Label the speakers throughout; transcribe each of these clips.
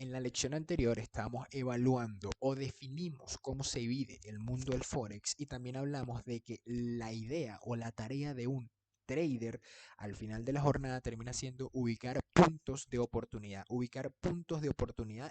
Speaker 1: En la lección anterior estábamos evaluando o definimos cómo se divide el mundo del Forex y también hablamos de que la idea o la tarea de un trader al final de la jornada termina siendo ubicar puntos de oportunidad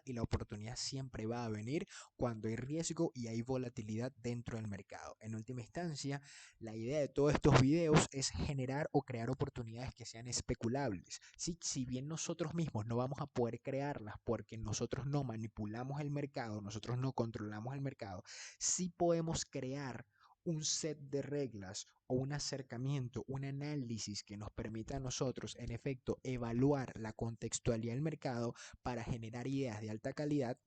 Speaker 1: y la oportunidad siempre va a venir cuando hay riesgo y hay volatilidad dentro del mercado. En última instancia, la idea de todos estos videos es generar o crear oportunidades que sean especulables. ¿Sí? Si bien nosotros mismos no vamos a poder crearlas porque nosotros no manipulamos el mercado, nosotros no controlamos el mercado, sí podemos crear un set de reglas o un acercamiento, un análisis que nos permita a nosotros, en efecto, evaluar la contextualidad del mercado para generar ideas de alta calidad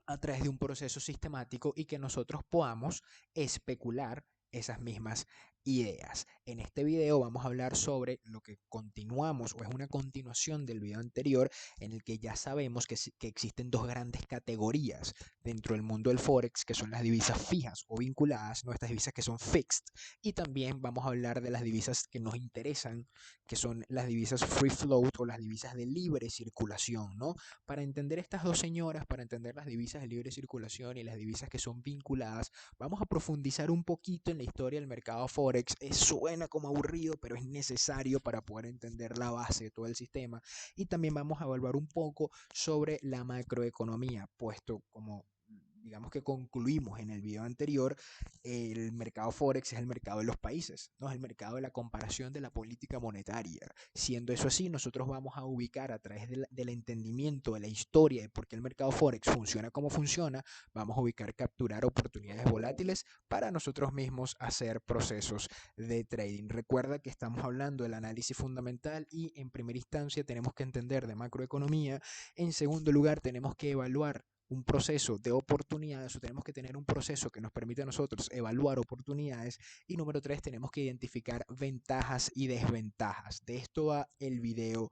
Speaker 1: a través de un proceso sistemático y que nosotros podamos especular esas mismas ideas. En este video vamos a hablar sobre lo que continuamos o es una continuación del video anterior en el que ya sabemos que existen dos grandes categorías dentro del mundo del Forex, que son las divisas fijas o vinculadas, nuestras divisas que son fixed, y también vamos a hablar de las divisas que nos interesan, que son las divisas free float o las divisas de libre circulación, ¿no? Para entender estas dos señoras, para entender las divisas de libre circulación y las divisas que son vinculadas, vamos a profundizar un poquito en la historia del mercado Forex. Suena como aburrido, pero es necesario para poder entender la base de todo el sistema. Y también vamos a evaluar un poco sobre la macroeconomía, puesto como digamos que concluimos en el video anterior, el mercado Forex es el mercado de los países, no es el mercado de la comparación de la política monetaria. Siendo eso así, nosotros vamos a ubicar a través del entendimiento de la historia de por qué el mercado Forex funciona como funciona, vamos a ubicar, capturar oportunidades volátiles para nosotros mismos hacer procesos de trading. Recuerda que estamos hablando del análisis fundamental y en primera instancia tenemos que entender de macroeconomía. En segundo lugar, tenemos que evaluar un proceso de oportunidades o tenemos que tener un proceso que nos permita a nosotros evaluar oportunidades. Y número tres, tenemos que identificar ventajas y desventajas. De esto va el video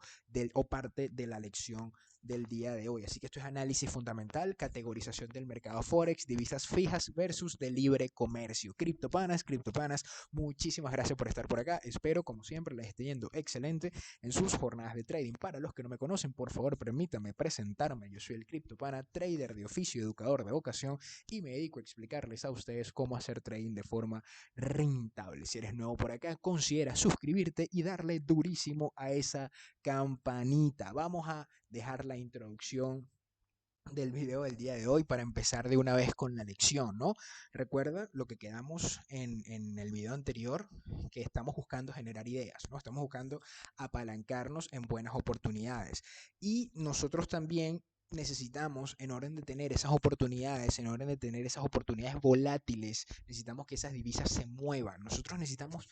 Speaker 1: o parte de la lección del día de hoy. Así que esto es análisis fundamental, categorización del mercado Forex, divisas fijas versus de libre comercio. Criptopanas, muchísimas gracias por estar por acá. Espero, como siempre, les esté yendo excelente en sus jornadas de trading. Para los que no me conocen, por favor, permítanme presentarme. Yo soy el Criptopana, trader de oficio, educador de vocación, y me dedico a explicarles a ustedes cómo hacer trading de forma rentable. Si eres nuevo por acá, considera suscribirte y darle durísimo a esa campanita. Vamos a dejar la introducción del video del día de hoy para empezar de una vez con la lección, ¿no? Recuerda lo que quedamos en el video anterior, que estamos buscando generar ideas, ¿no? Estamos buscando apalancarnos en buenas oportunidades. Y nosotros también necesitamos, en orden de tener esas oportunidades, en orden de tener esas oportunidades volátiles, necesitamos que esas divisas se muevan. Nosotros necesitamos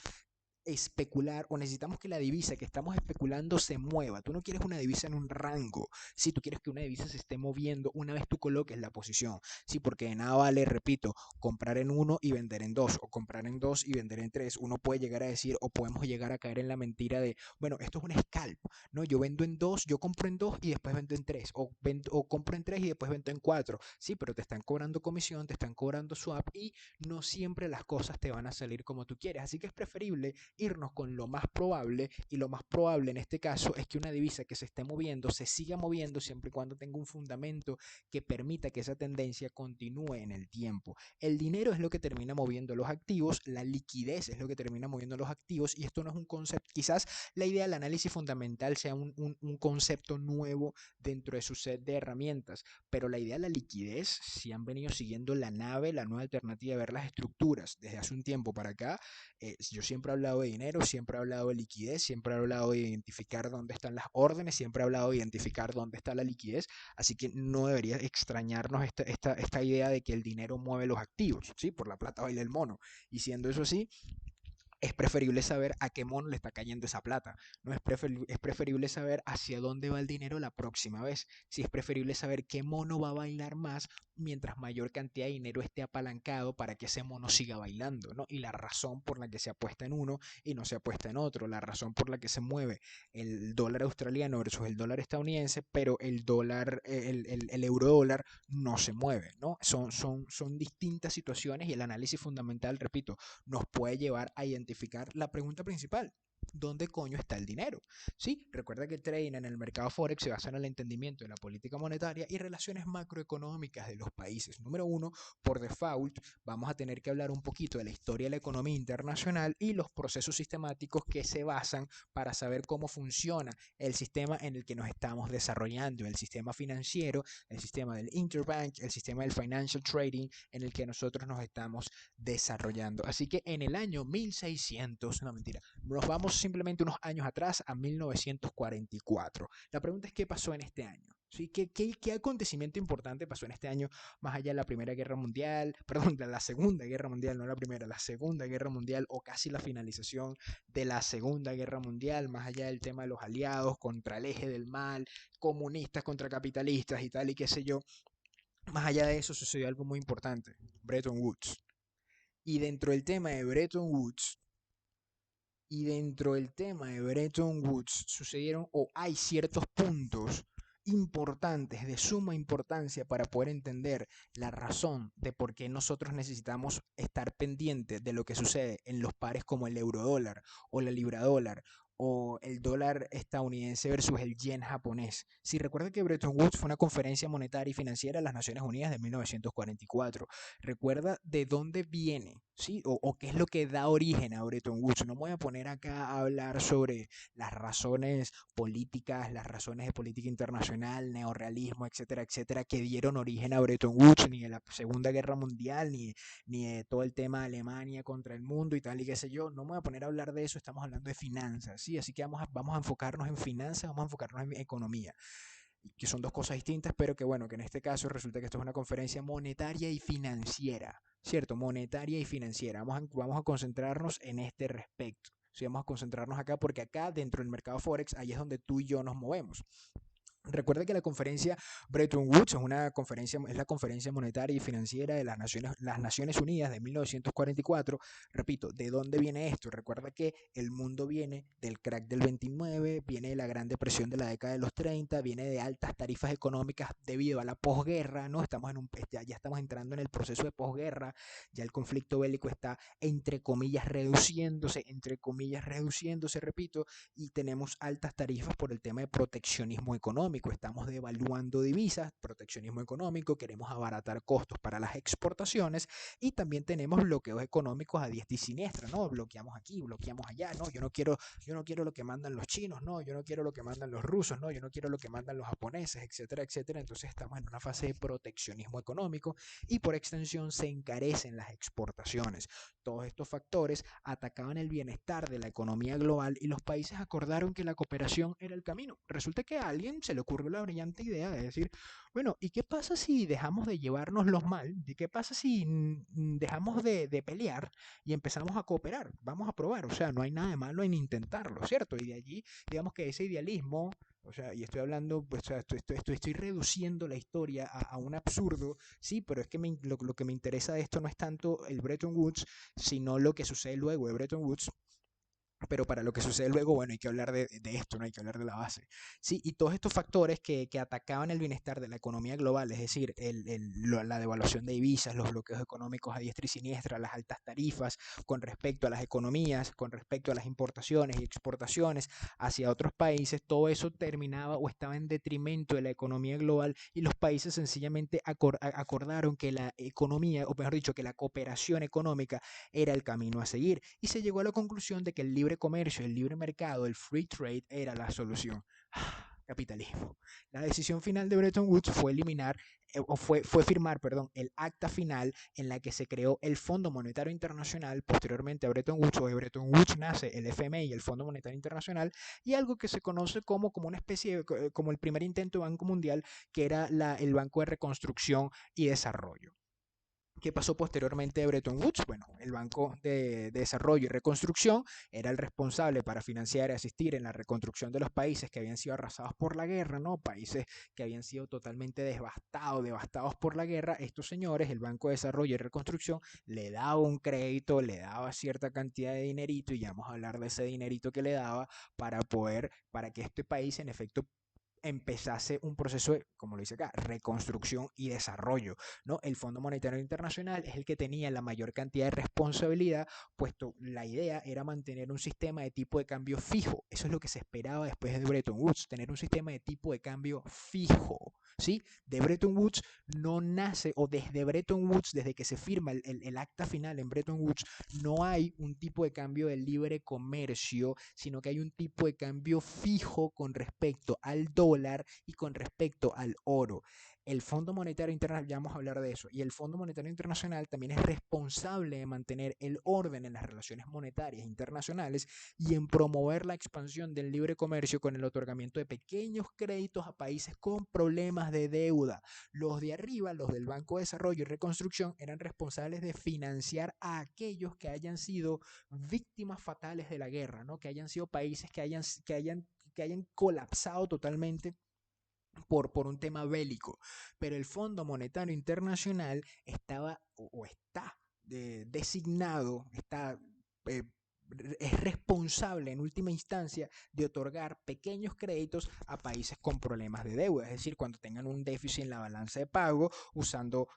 Speaker 1: especular o necesitamos que la divisa que estamos especulando se mueva. Tú no quieres una divisa en un rango, si tú quieres que una divisa se esté moviendo una vez tú coloques la posición, sí, porque de nada vale, repito, comprar en uno y vender en dos, o comprar en dos y vender en tres. Uno puede llegar a decir, o podemos llegar a caer en la mentira de, bueno, esto es un scalp, ¿no? Yo vendo en dos, yo compro en dos y después vendo en tres, o compro en tres y después vendo en cuatro, sí, pero te están cobrando comisión, te están cobrando swap y no siempre las cosas te van a salir como tú quieres, así que es preferible irnos con lo más probable, y lo más probable en este caso es que una divisa que se esté moviendo se siga moviendo siempre y cuando tenga un fundamento que permita que esa tendencia continúe en el tiempo. El dinero es lo que termina moviendo los activos, la liquidez es lo que termina moviendo los activos, y esto no es un concepto, quizás la idea del análisis fundamental sea un concepto nuevo dentro de su set de herramientas, pero la idea de la liquidez, si han venido siguiendo la nave, la nueva alternativa de ver las estructuras desde hace un tiempo para acá, yo siempre he hablado de dinero, siempre he hablado de liquidez, siempre he hablado de identificar dónde están las órdenes, siempre he hablado de identificar dónde está la liquidez, así que no debería extrañarnos esta idea de que el dinero mueve los activos, ¿sí? Por la plata baila el mono, y siendo eso así, es preferible saber a qué mono le está cayendo esa plata. No es preferible saber hacia dónde va el dinero la próxima vez. Si es preferible saber qué mono va a bailar más mientras mayor cantidad de dinero esté apalancado para que ese mono siga bailando, ¿no? Y la razón por la que se apuesta en uno y no se apuesta en otro, la razón por la que se mueve el dólar australiano versus el dólar estadounidense, pero el euro dólar no se mueve, ¿no? Son distintas situaciones, y el análisis fundamental, repito, nos puede llevar a identificar la pregunta principal. dónde coño está el dinero. Sí, recuerda que el trading en el mercado Forex se basa en el entendimiento de la política monetaria y relaciones macroeconómicas de los países. Número uno, por default, vamos a tener que hablar un poquito de la historia de la economía internacional y los procesos sistemáticos que se basan para saber cómo funciona el sistema en el que nos estamos desarrollando, el sistema financiero, el sistema del interbank, el sistema del financial trading en el que nosotros nos estamos desarrollando. Así que en el año 1600, no mentira, nos vamos simplemente unos años atrás a 1944. La pregunta es qué pasó en este año. ¿Sí? ¿Qué acontecimiento importante pasó en este año, más allá de la Primera Guerra Mundial, perdón, de la Segunda Guerra Mundial, no la Primera, la Segunda Guerra Mundial o casi la finalización de la Segunda Guerra Mundial, más allá del tema de los aliados contra el eje del mal, comunistas contra capitalistas y tal y qué sé yo? Más allá de eso sucedió algo muy importante, Bretton Woods. Y dentro del tema de Bretton Woods, sucedieron o hay ciertos puntos importantes, de suma importancia para poder entender la razón de por qué nosotros necesitamos estar pendientes de lo que sucede en los pares como el eurodólar o la libra dólar o el dólar estadounidense versus el yen japonés. Si recuerda que Bretton Woods fue una conferencia monetaria y financiera de las Naciones Unidas de 1944, recuerda de dónde viene, ¿sí? O qué es lo que da origen a Bretton Woods. No me voy a poner acá a hablar sobre las razones políticas, las razones de política internacional, neorrealismo, etcétera, etcétera, que dieron origen a Bretton Woods, ni de la Segunda Guerra Mundial, ni de todo el tema de Alemania contra el mundo y tal y qué sé yo. No me voy a poner a hablar de eso, estamos hablando de finanzas, ¿sí? Así que vamos a enfocarnos en finanzas, vamos a enfocarnos en economía, que son dos cosas distintas, pero que bueno, que en este caso resulta que esto es una conferencia monetaria y financiera, ¿cierto? Monetaria y financiera. Vamos a concentrarnos en este respecto. Sí, vamos a concentrarnos acá porque acá dentro del mercado Forex, ahí es donde tú y yo nos movemos. Recuerda que la conferencia Bretton Woods es la conferencia monetaria y financiera de las Naciones Unidas de 1944. Repito, ¿de dónde viene esto? Recuerda que el mundo viene del crack del 29, viene de la gran depresión de la década de los 30, viene de altas tarifas económicas debido a la posguerra, ¿no? Ya estamos entrando en el proceso de posguerra, ya el conflicto bélico está entre comillas reduciéndose, repito, y tenemos altas tarifas por el tema de proteccionismo económico. Estamos devaluando divisas, proteccionismo económico, queremos abaratar costos para las exportaciones y también tenemos bloqueos económicos a diestra y siniestra, ¿no? Bloqueamos aquí, bloqueamos allá, ¿no? Yo no quiero lo que mandan los chinos, ¿no? Yo no quiero lo que mandan los rusos, ¿no? Yo no quiero lo que mandan los japoneses, etcétera, etcétera. Entonces estamos en una fase de proteccionismo económico y por extensión se encarecen las exportaciones. Todos estos factores atacaban el bienestar de la economía global y los países acordaron que la cooperación era el camino. Resulta que a alguien se le ocurrió la brillante idea de decir, bueno, ¿y qué pasa si dejamos de llevarnos los mal? ¿Y qué pasa si dejamos de pelear y empezamos a cooperar? Vamos a probar, o sea, no hay nada de malo en intentarlo, ¿cierto? Y de allí, digamos que ese idealismo, o sea, y estoy hablando, pues, o sea, estoy reduciendo la historia a un absurdo, sí, pero es que lo que me interesa de esto no es tanto el Bretton Woods, sino lo que sucede luego de Bretton Woods. Pero para lo que sucede luego, bueno, hay que hablar de esto, no hay que hablar de la base. Sí, y todos estos factores que atacaban el bienestar de la economía global, es decir, la devaluación de divisas, los bloqueos económicos a diestra y siniestra, las altas tarifas con respecto a las economías, con respecto a las importaciones y exportaciones hacia otros países, todo eso terminaba o estaba en detrimento de la economía global y los países sencillamente acordaron que la economía, o mejor dicho, que la cooperación económica era el camino a seguir y se llegó a la conclusión de que el libre comercio, el libre mercado, el free trade era la solución. Capitalismo. La decisión final de Bretton Woods fue eliminar fue firmar, perdón, el acta final en la que se creó el Fondo Monetario Internacional. Posteriormente a Bretton Woods o de Bretton Woods nace el FMI, el Fondo Monetario Internacional, y algo que se conoce como una especie de, como el primer intento de Banco Mundial, que era el Banco de Reconstrucción y Desarrollo. ¿Qué pasó posteriormente de Bretton Woods? Bueno, el Banco de Desarrollo y Reconstrucción era el responsable para financiar y asistir en la reconstrucción de los países que habían sido arrasados por la guerra, ¿no? Países que habían sido totalmente devastados por la guerra. Estos señores, el Banco de Desarrollo y Reconstrucción, le daba un crédito, le daba cierta cantidad de dinerito, y ya vamos a hablar de ese dinerito que le daba para que este país en efecto empezase un proceso de, como lo dice acá, reconstrucción y desarrollo, ¿no? El Fondo Monetario Internacional es el que tenía la mayor cantidad de responsabilidad, puesto la idea era mantener un sistema de tipo de cambio fijo. Eso es lo que se esperaba después de Bretton Woods, tener un sistema de tipo de cambio fijo, ¿sí? De Bretton Woods no nace, o desde Bretton Woods, desde que se firma el acta final en Bretton Woods, no hay un tipo de cambio de libre comercio, sino que hay un tipo de cambio fijo con respecto al dólar y con respecto al oro. El Fondo Monetario Internacional, ya vamos a hablar de eso, y el Fondo Monetario Internacional también es responsable de mantener el orden en las relaciones monetarias internacionales y en promover la expansión del libre comercio con el otorgamiento de pequeños créditos a países con problemas de deuda. Los de arriba, los del Banco de Desarrollo y Reconstrucción, eran responsables de financiar a aquellos que hayan sido víctimas fatales de la guerra, ¿no? Que hayan sido países que hayan colapsado totalmente por un tema bélico. Pero el Fondo Monetario Internacional estaba o está designado, está eh, es responsable en última instancia de otorgar pequeños créditos a países con problemas de deuda, es decir, cuando tengan un déficit en la balanza de pago usando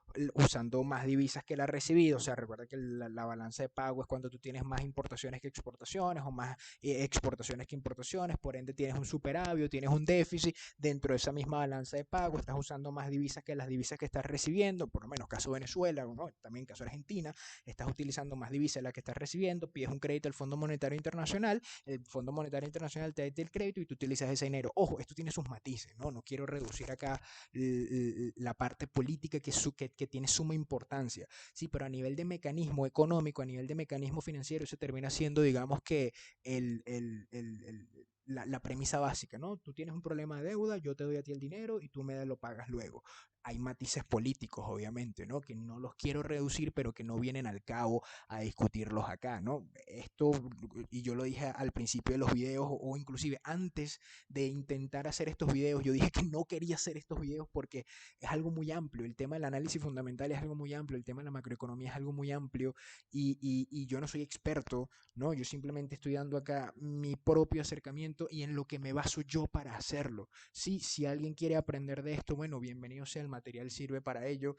Speaker 1: más divisas que la recibida. O sea, recuerda que la balanza de pago es cuando tú tienes más importaciones que exportaciones o más exportaciones que importaciones, por ende tienes un superávit, tienes un déficit dentro de esa misma balanza de pago, estás usando más divisas que las divisas que estás recibiendo, por lo menos caso Venezuela, ¿no? También caso Argentina, estás utilizando más divisas de las que estás recibiendo, pides un crédito al Fondo Monetario Internacional, el Fondo Monetario Internacional te da el crédito y tú utilizas ese dinero. Ojo, esto tiene sus matices, ¿no? No quiero reducir acá la parte política que tiene suma importancia, sí, pero a nivel de mecanismo económico, a nivel de mecanismo financiero, se termina siendo, digamos que, el, el, el, el la premisa básica, ¿no? Tú tienes un problema de deuda, yo te doy a ti el dinero y tú me lo pagas luego. Hay matices políticos, obviamente, ¿no? Que no los quiero reducir, pero que no vienen al cabo a discutirlos acá, ¿no? Esto, y yo lo dije al principio de los videos, o inclusive antes de intentar hacer estos videos, yo dije que no quería hacer estos videos porque es algo muy amplio. El tema del análisis fundamental es algo muy amplio, el tema de la macroeconomía es algo muy amplio, y yo no soy experto, ¿no? Yo simplemente estoy dando acá mi propio acercamiento y en lo que me baso yo para hacerlo. Sí, si alguien quiere aprender de esto, bueno, bienvenido sea, el material sirve para ello.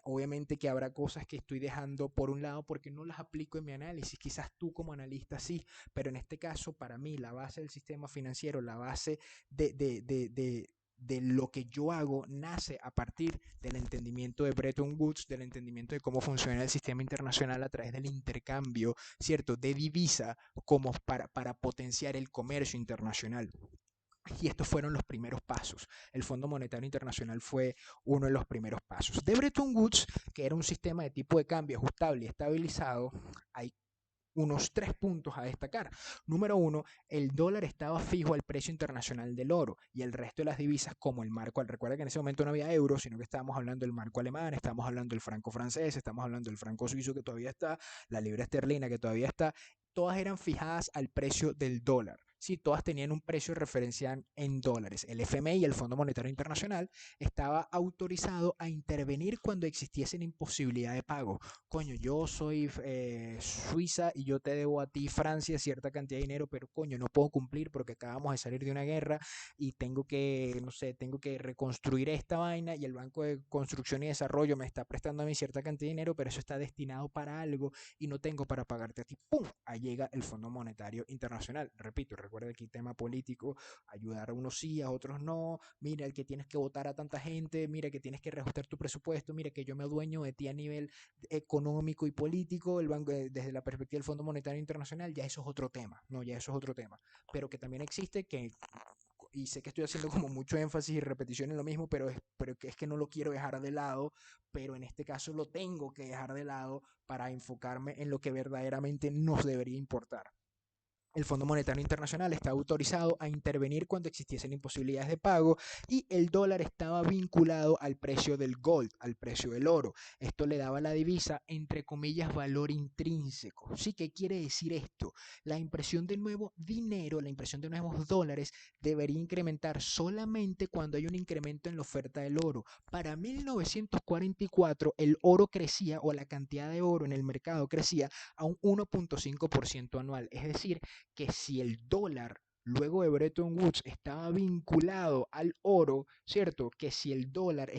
Speaker 1: Obviamente que habrá cosas que estoy dejando por un lado porque no las aplico en mi análisis, quizás tú como analista sí, pero en este caso para mí la base del sistema financiero, la base de lo que yo hago nace a partir del entendimiento de Bretton Woods, del entendimiento de cómo funciona el sistema internacional a través del intercambio, ¿cierto?, de divisa como para potenciar el comercio internacional. Y estos fueron los primeros pasos. El Fondo Monetario Internacional fue uno de los primeros pasos. De Bretton Woods, que era un sistema de tipo de cambio ajustable y estabilizado, hay unos 3 puntos a destacar. Número uno, el dólar estaba fijo al precio internacional del oro y el resto de las divisas como el marco. Recuerda que en ese momento no había euro, sino que estábamos hablando del marco alemán, estábamos hablando del franco francés, estamos hablando del franco suizo que todavía está, la libra esterlina que todavía está. Todas eran fijadas al precio del dólar. Sí, todas tenían un precio referencial en dólares. El FMI, el Fondo Monetario Internacional, estaba autorizado a intervenir cuando existiese la imposibilidad de pago. Coño, yo soy Suiza y yo te debo a ti, Francia, cierta cantidad de dinero, pero coño, no puedo cumplir porque acabamos de salir de una guerra y tengo que, no sé, tengo que reconstruir esta vaina y el Banco de Construcción y Desarrollo me está prestando a mí cierta cantidad de dinero, pero eso está destinado para algo y no tengo para pagarte a ti. ¡Pum! Ahí llega el Fondo Monetario Internacional. Repito, recuerda aquí tema político, ayudar a unos sí, a otros no, mira el que tienes que votar a tanta gente, mira que tienes que reajustar tu presupuesto, mira que yo me adueño de ti a nivel económico y político, el banco, desde la perspectiva del Fondo Monetario Internacional, ya eso es otro tema, no, ya eso es otro tema, pero que también existe, y sé que estoy haciendo como mucho énfasis y repetición en lo mismo, pero que es que no lo quiero dejar de lado, pero en este caso lo tengo que dejar de lado para enfocarme en lo que verdaderamente nos debería importar. El Fondo Monetario Internacional está autorizado a intervenir cuando existiesen imposibilidades de pago y el dólar estaba vinculado al precio del gold, al precio del oro. Esto le daba a la divisa, entre comillas, valor intrínseco. ¿Sí? ¿Qué quiere decir esto? La impresión de nuevo dinero, la impresión de nuevos dólares debería incrementar solamente cuando hay un incremento en la oferta del oro. Para 1944 el oro crecía, o la cantidad de oro en el mercado crecía a un 1.5% anual, es decir, que si el dólar luego de Bretton Woods estaba vinculado al oro, ¿cierto? Que si el dólar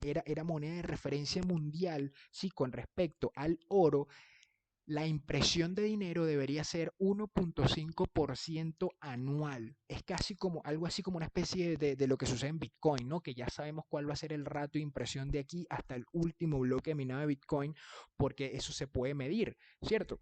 Speaker 1: era moneda de referencia mundial, sí, con respecto al oro, la impresión de dinero debería ser 1.5% anual. Es casi como algo así como una especie de lo que sucede en Bitcoin, ¿no? Que ya sabemos cuál va a ser el ratio de impresión de aquí hasta el último bloque minado de Bitcoin, porque eso se puede medir, ¿cierto?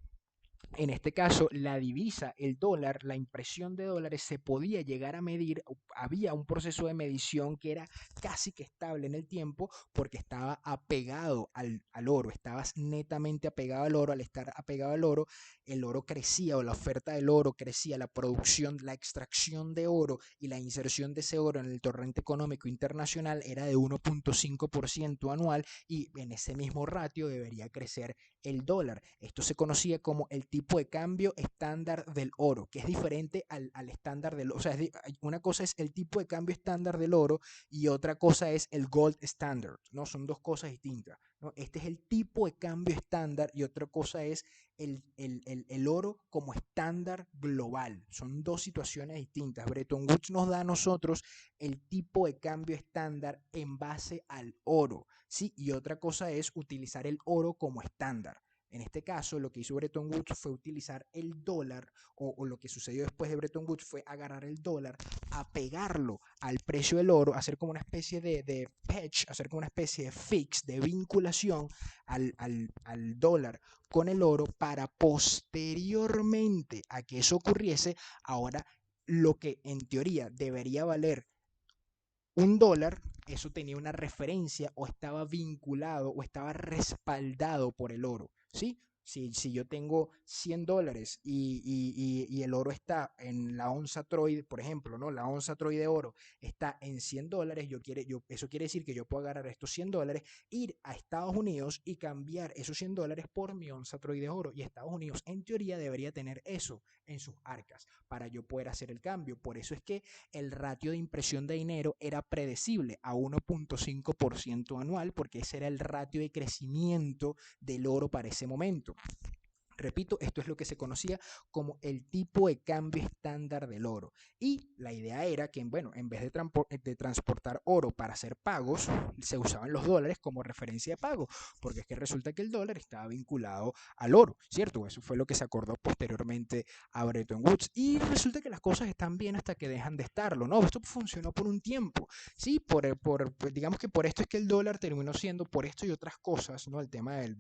Speaker 1: En este caso, la divisa, el dólar, la impresión de dólares se podía llegar a medir, había un proceso de medición que era casi que estable en el tiempo porque estaba apegado al oro, estabas netamente apegado al oro, al estar apegado al oro, el oro crecía o la oferta del oro crecía, la producción, la extracción de oro y la inserción de ese oro en el torrente económico internacional era de 1.5% anual y en ese mismo ratio debería crecer el dólar. Esto se conocía como el tipo de cambio estándar del oro, que es diferente al estándar del oro. O sea, una cosa es el tipo de cambio estándar del oro y otra cosa es el gold standard, ¿no? Son dos cosas distintas, ¿no? Este es el tipo de cambio estándar y otra cosa es el oro como estándar global. Son dos situaciones distintas. Bretton Woods nos da a nosotros el tipo de cambio estándar en base al oro, ¿sí? Y otra cosa es utilizar el oro como estándar. En este caso, lo que hizo Bretton Woods fue utilizar el dólar, o lo que sucedió después de Bretton Woods fue agarrar el dólar, apegarlo al precio del oro, hacer como una especie de hedge, hacer como una especie de fix, de vinculación al dólar con el oro para posteriormente a que eso ocurriese, ahora lo que en teoría debería valer $1, eso tenía una referencia o estaba vinculado o estaba respaldado por el oro, ¿sí? Si yo tengo $100 y el oro está en la onza Troy, por ejemplo, ¿no? La onza Troy de oro está en $100, eso quiere decir que yo puedo agarrar estos $100, ir a Estados Unidos y cambiar esos $100 por mi onza Troy de oro. Y Estados Unidos, en teoría, debería tener eso en sus arcas para yo poder hacer el cambio. Por eso es que el ratio de impresión de dinero era predecible a 1.5% anual, porque ese era el ratio de crecimiento del oro para ese momento. Repito, esto es lo que se conocía como el tipo de cambio estándar del oro. Y la idea era que, bueno, en vez de transportar oro para hacer pagos, se usaban los dólares como referencia de pago, porque es que resulta que el dólar estaba vinculado al oro, ¿cierto? Eso fue lo que se acordó posteriormente a Bretton Woods. Y resulta que las cosas están bien hasta que dejan de estarlo, ¿no? Esto funcionó por un tiempo, ¿sí? Digamos que por esto es que el dólar terminó siendo, por esto y otras cosas, ¿no? El tema del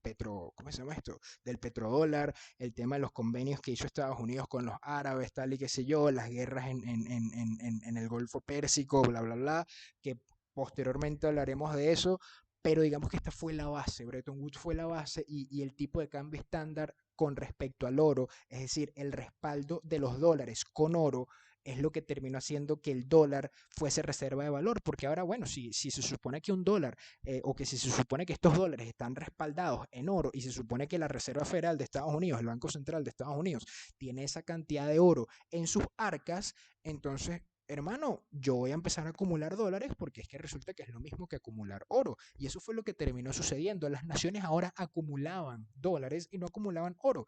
Speaker 1: petro, ¿cómo se llama esto? Del petrodólar, el tema de los convenios que hizo Estados Unidos con los árabes, tal y qué sé yo, las guerras en el Golfo Pérsico, bla, bla, bla, que posteriormente hablaremos de eso, pero digamos que esta fue la base, Bretton Woods fue la base y el tipo de cambio estándar con respecto al oro, es decir, el respaldo de los dólares con oro es lo que terminó haciendo que el dólar fuese reserva de valor, porque ahora, bueno, si se supone que un dólar o que si se supone que estos dólares están respaldados en oro y se supone que la Reserva Federal de Estados Unidos, el Banco Central de Estados Unidos, tiene esa cantidad de oro en sus arcas, entonces hermano, yo voy a empezar a acumular dólares porque es que resulta que es lo mismo que acumular oro. Y eso fue lo que terminó sucediendo. Las naciones ahora acumulaban dólares y no acumulaban oro.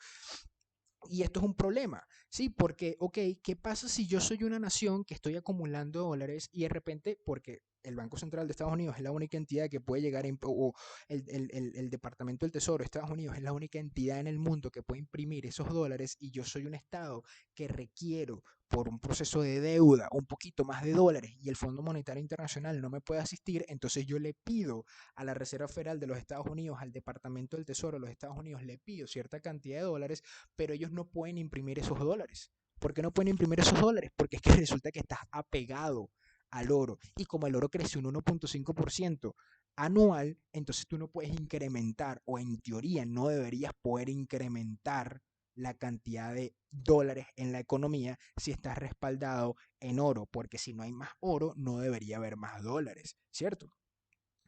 Speaker 1: Y esto es un problema, ¿sí? Porque, ok, ¿qué pasa si yo soy una nación que estoy acumulando dólares y de repente, porque el Banco Central de Estados Unidos es la única entidad que puede llegar a, o el Departamento del Tesoro de Estados Unidos es la única entidad en el mundo que puede imprimir esos dólares y yo soy un Estado que requiero por un proceso de deuda un poquito más de dólares y el Fondo Monetario Internacional no me puede asistir, entonces yo le pido a la Reserva Federal de los Estados Unidos, al Departamento del Tesoro de los Estados Unidos, le pido cierta cantidad de dólares, pero ellos no pueden imprimir esos dólares. ¿Por qué no pueden imprimir esos dólares? Porque es que resulta que estás apegado al oro. Y como el oro creció un 1.5% anual, entonces tú no puedes incrementar, o en teoría no deberías poder incrementar la cantidad de dólares en la economía si estás respaldado en oro, porque si no hay más oro, no debería haber más dólares, ¿cierto?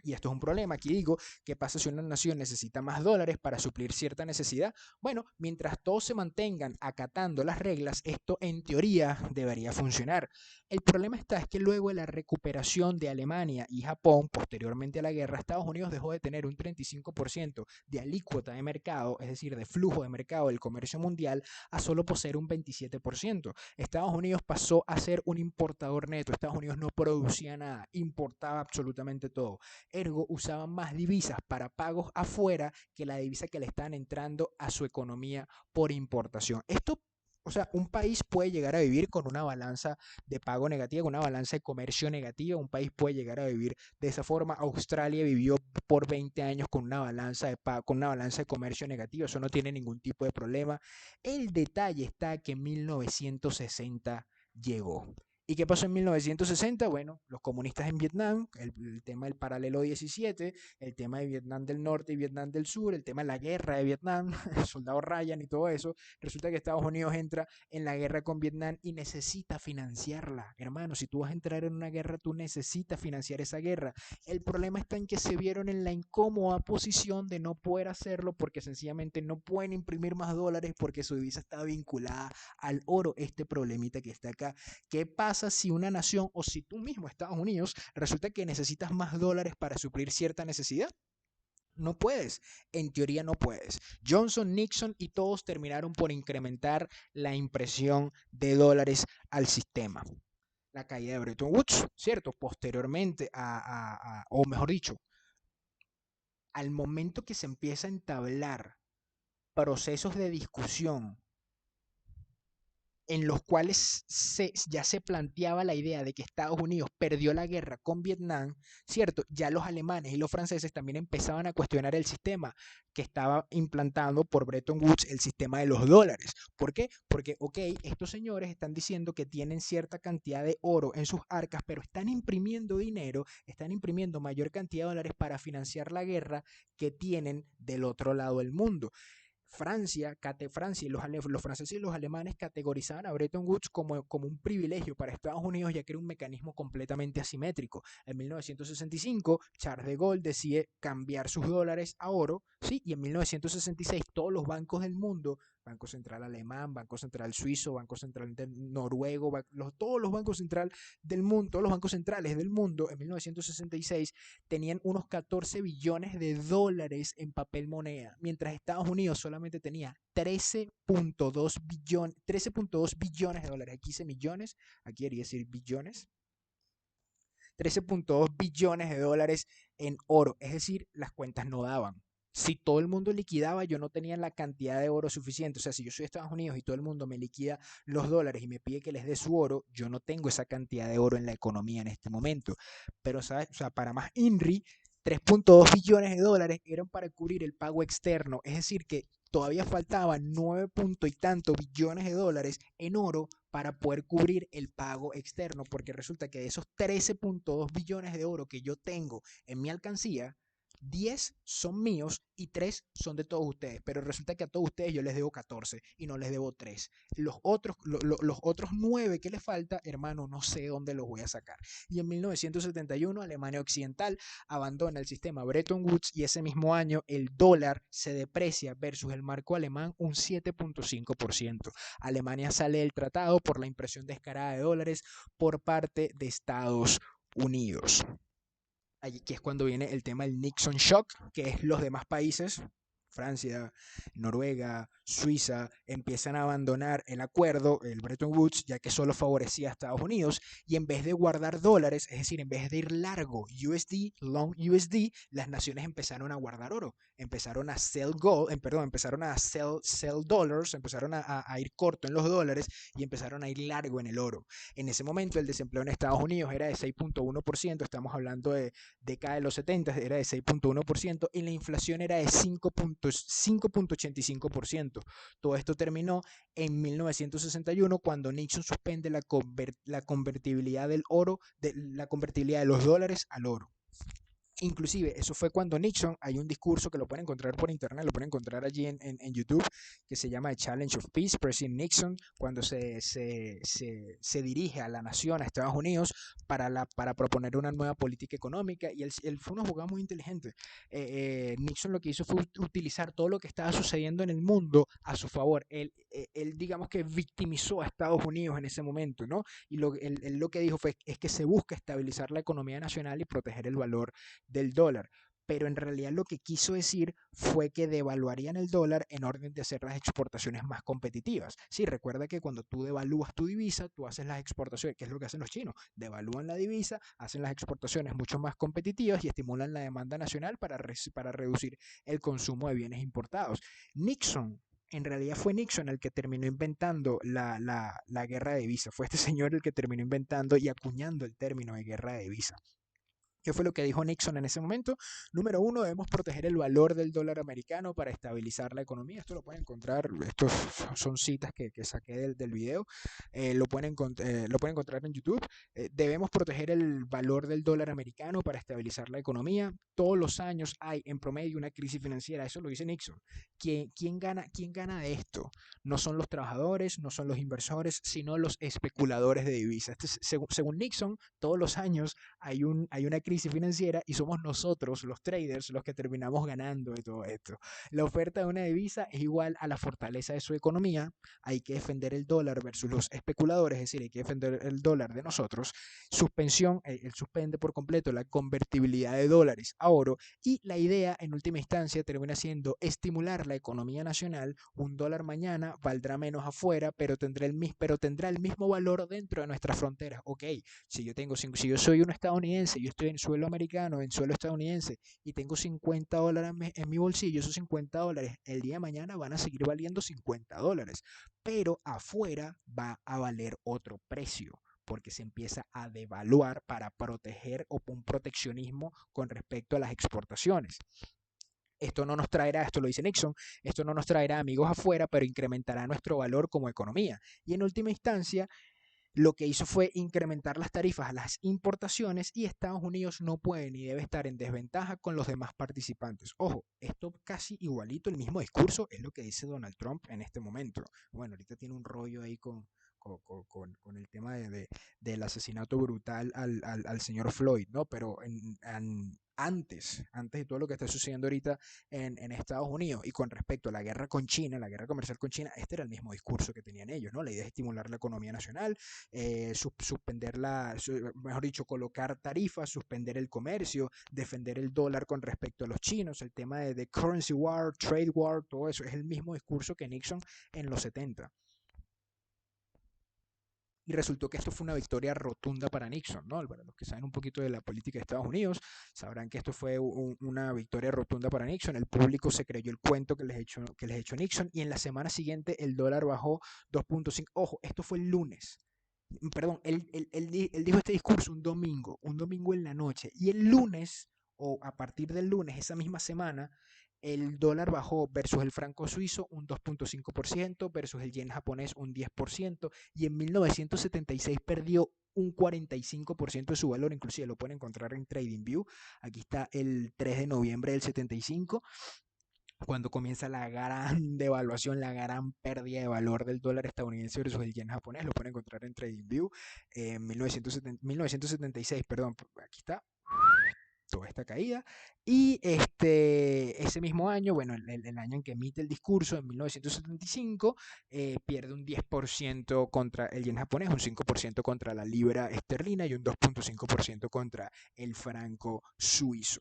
Speaker 1: Y esto es un problema. Aquí digo, ¿qué pasa si una nación necesita más dólares para suplir cierta necesidad? Bueno, mientras todos se mantengan acatando las reglas, esto en teoría debería funcionar. El problema es que luego de la recuperación de Alemania y Japón, posteriormente a la guerra, Estados Unidos dejó de tener un 35% de alícuota de mercado, es decir, de flujo de mercado del comercio mundial, a solo poseer un 27%. Estados Unidos pasó a ser un importador neto. Estados Unidos no producía nada, importaba absolutamente todo. Ergo, usaban más divisas para pagos afuera que la divisa que le están entrando a su economía por importación. Esto, o sea, un país puede llegar a vivir con una balanza de pago negativa, con una balanza de comercio negativa. Un país puede llegar a vivir de esa forma. Australia vivió por 20 años con una balanza de pago, con una balanza de comercio negativa. Eso no tiene ningún tipo de problema. El detalle está que en 1960 llegó. ¿Y qué pasó en 1960? Bueno, los comunistas en Vietnam, el tema del paralelo 17, el tema de Vietnam del Norte y Vietnam del Sur, el tema de la guerra de Vietnam, el soldado Ryan y todo eso. Resulta que Estados Unidos entra en la guerra con Vietnam y necesita financiarla. Hermano, si tú vas a entrar en una guerra, tú necesitas financiar esa guerra. El problema está en que se vieron en la incómoda posición de no poder hacerlo porque sencillamente no pueden imprimir más dólares porque su divisa está vinculada al oro. Este problemita que está acá. ¿Qué pasa si una nación o si tú mismo, Estados Unidos, resulta que necesitas más dólares para suplir cierta necesidad? No puedes, en teoría no puedes. Johnson, Nixon y todos terminaron por incrementar la impresión de dólares al sistema. La caída de Bretton Woods, ¿cierto? Posteriormente o mejor dicho, al momento que se empieza a entablar procesos de discusión en los cuales ya se planteaba la idea de que Estados Unidos perdió la guerra con Vietnam, ¿cierto? Ya los alemanes y los franceses también empezaban a cuestionar el sistema que estaba implantando por Bretton Woods, el sistema de los dólares. ¿Por qué? Porque, ok, estos señores están diciendo que tienen cierta cantidad de oro en sus arcas, pero están imprimiendo dinero, están imprimiendo mayor cantidad de dólares para financiar la guerra que tienen del otro lado del mundo. Francia y los franceses y los alemanes categorizaban a Bretton Woods como un privilegio para Estados Unidos, ya que era un mecanismo completamente asimétrico. En 1965, Charles de Gaulle decide cambiar sus dólares a oro, ¿sí? Y en 1966 todos los bancos del mundo, Banco Central Alemán, Banco Central Suizo, Banco Central Noruego, todos los bancos centrales del mundo, todos los bancos centrales del mundo en 1966 tenían unos 14 billones de dólares en papel moneda, mientras Estados Unidos solamente tenía 13.2 billones de dólares. Aquí hice millones, aquí quería decir billones. 13.2 billones de dólares en oro, es decir, las cuentas no daban. Si todo el mundo liquidaba, yo no tenía la cantidad de oro suficiente. O sea, si yo soy de Estados Unidos y todo el mundo me liquida los dólares y me pide que les dé su oro, yo no tengo esa cantidad de oro en la economía en este momento. Pero, ¿sabes? O sea, para más INRI, 3.2 billones de dólares eran para cubrir el pago externo. Es decir, que todavía faltaban 9 y tanto billones de dólares en oro para poder cubrir el pago externo, porque resulta que de esos 13.2 billones de oro que yo tengo en mi alcancía, 10 son míos y 3 son de todos ustedes, pero resulta que a todos ustedes yo les debo 14 y no les debo 3. Los otros 9 que les falta, hermano, no sé dónde los voy a sacar. Y en 1971 Alemania Occidental abandona el sistema Bretton Woods y ese mismo año el dólar se deprecia versus el marco alemán un 7.5%. Alemania sale del tratado por la impresión descarada de dólares por parte de Estados Unidos. Aquí es cuando viene el tema del Nixon Shock, que es los demás países, Francia, Noruega, Suiza, empiezan a abandonar el acuerdo, el Bretton Woods, ya que solo favorecía a Estados Unidos, y en vez de guardar dólares, es decir, en vez de ir largo USD, long USD, las naciones empezaron a guardar oro, empezaron a sell gold, empezaron a sell dollars, empezaron a ir corto en los dólares y empezaron a ir largo en el oro. En ese momento el desempleo en Estados Unidos era de 6.1%, estamos hablando de década de los 70 era de 6.1% y la inflación era de 5.85%. Todo esto terminó en 1961 cuando Nixon suspende la convertibilidad del oro, la convertibilidad de los dólares al oro. Inclusive, eso fue cuando Nixon, hay un discurso que lo pueden encontrar por internet, lo pueden encontrar allí en YouTube, que se llama The Challenge of Peace, President Nixon, cuando se dirige a la nación, a Estados Unidos, para proponer una nueva política económica, y él fue un abogado muy inteligente. Nixon lo que hizo fue utilizar todo lo que estaba sucediendo en el mundo a su favor. Él digamos que victimizó a Estados Unidos en ese momento, ¿no? Y él lo que dijo fue, es que se busca estabilizar la economía nacional y proteger el valor del dólar. Pero en realidad lo que quiso decir fue que devaluarían el dólar en orden de hacer las exportaciones más competitivas. Sí, recuerda que cuando tú devalúas tu divisa, tú haces las exportaciones, que es lo que hacen los chinos, devalúan la divisa, hacen las exportaciones mucho más competitivas y estimulan la demanda nacional para reducir el consumo de bienes importados. Nixon en realidad fue Nixon el que terminó inventando la guerra de divisa. Fue este señor el que terminó inventando y acuñando el término de guerra de divisa. ¿Qué fue lo que dijo Nixon en ese momento? Número uno, debemos proteger el valor del dólar americano para estabilizar la economía. Esto lo pueden encontrar, estos son citas que saqué del video, lo pueden encontrar en YouTube. Debemos proteger el valor del dólar americano para estabilizar la economía. Todos los años hay en promedio una crisis financiera, eso lo dice Nixon. ¿Quién gana de esto? No son los trabajadores, no son los inversores, sino los especuladores de divisas. Según Nixon, todos los años hay una crisis financiera y somos nosotros, los traders, los que terminamos ganando de todo esto. La oferta de una divisa es igual a la fortaleza de su economía. Hay que defender el dólar versus los especuladores, es decir, hay que defender el dólar de nosotros. Suspensión, él suspende por completo la convertibilidad de dólares a oro y la idea en última instancia termina siendo estimular la economía nacional. Un dólar mañana valdrá menos afuera, pero tendrá el mismo valor dentro de nuestras fronteras. Ok, si yo soy un estadounidense, yo estoy en suelo americano, en suelo estadounidense, y tengo $50 en mi bolsillo, esos $50 el día de mañana van a seguir valiendo $50, pero afuera va a valer otro precio porque se empieza a devaluar para proteger o un proteccionismo con respecto a las exportaciones. Esto no nos traerá, esto lo dice Nixon, esto no nos traerá amigos afuera, pero incrementará nuestro valor como economía. Y en última instancia, lo que hizo fue incrementar las tarifas a las importaciones y Estados Unidos no puede ni debe estar en desventaja con los demás participantes. Ojo, esto casi igualito, el mismo discurso es lo que dice Donald Trump en este momento. Bueno, ahorita tiene un rollo ahí con el tema del asesinato brutal al señor Floyd, ¿no? Pero antes de todo lo que está sucediendo ahorita en Estados Unidos y con respecto a la guerra con China, la guerra comercial con China, este era el mismo discurso que tenían ellos, ¿no? La idea es estimular la economía nacional, mejor dicho, colocar tarifas, suspender el comercio, defender el dólar con respecto a los chinos, el tema de currency war, trade war, todo eso es el mismo discurso que Nixon en los 70. Y resultó que esto fue una victoria rotunda para Nixon, ¿no? Para los que saben un poquito de la política de Estados Unidos, sabrán que esto fue una victoria rotunda para Nixon. El público se creyó el cuento que les echó Nixon y en la semana siguiente el dólar bajó 2.5. Ojo, esto fue el lunes. Perdón, él dijo este discurso un domingo en la noche. Y el lunes, o a partir del lunes, esa misma semana, el dólar bajó versus el franco suizo un 2.5%, versus el yen japonés un 10%, y en 1976 perdió un 45% de su valor, inclusive lo pueden encontrar en TradingView. Aquí está el 3 de noviembre del 75, cuando comienza la gran devaluación, la gran pérdida de valor del dólar estadounidense versus el yen japonés. Lo pueden encontrar en TradingView en 1976, perdón, aquí está toda esta caída. Y ese mismo año, bueno, el año en que emite el discurso, en 1975, pierde un 10% contra el yen japonés, un 5% contra la libra esterlina y un 2.5% contra el franco suizo.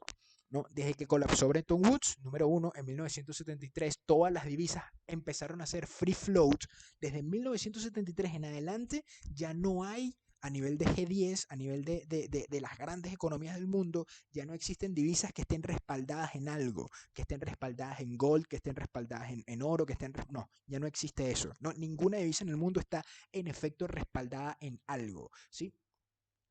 Speaker 1: ¿No? Desde que colapsó Bretton Woods, número uno, en 1973, todas las divisas empezaron a ser free float. Desde 1973 en adelante ya no hay, a nivel de G10, a nivel de las grandes economías del mundo, ya no existen divisas que estén respaldadas en algo, que estén respaldadas en gold, que estén respaldadas en oro, no, ya no existe eso. No, ninguna divisa en el mundo está en efecto respaldada en algo, ¿sí?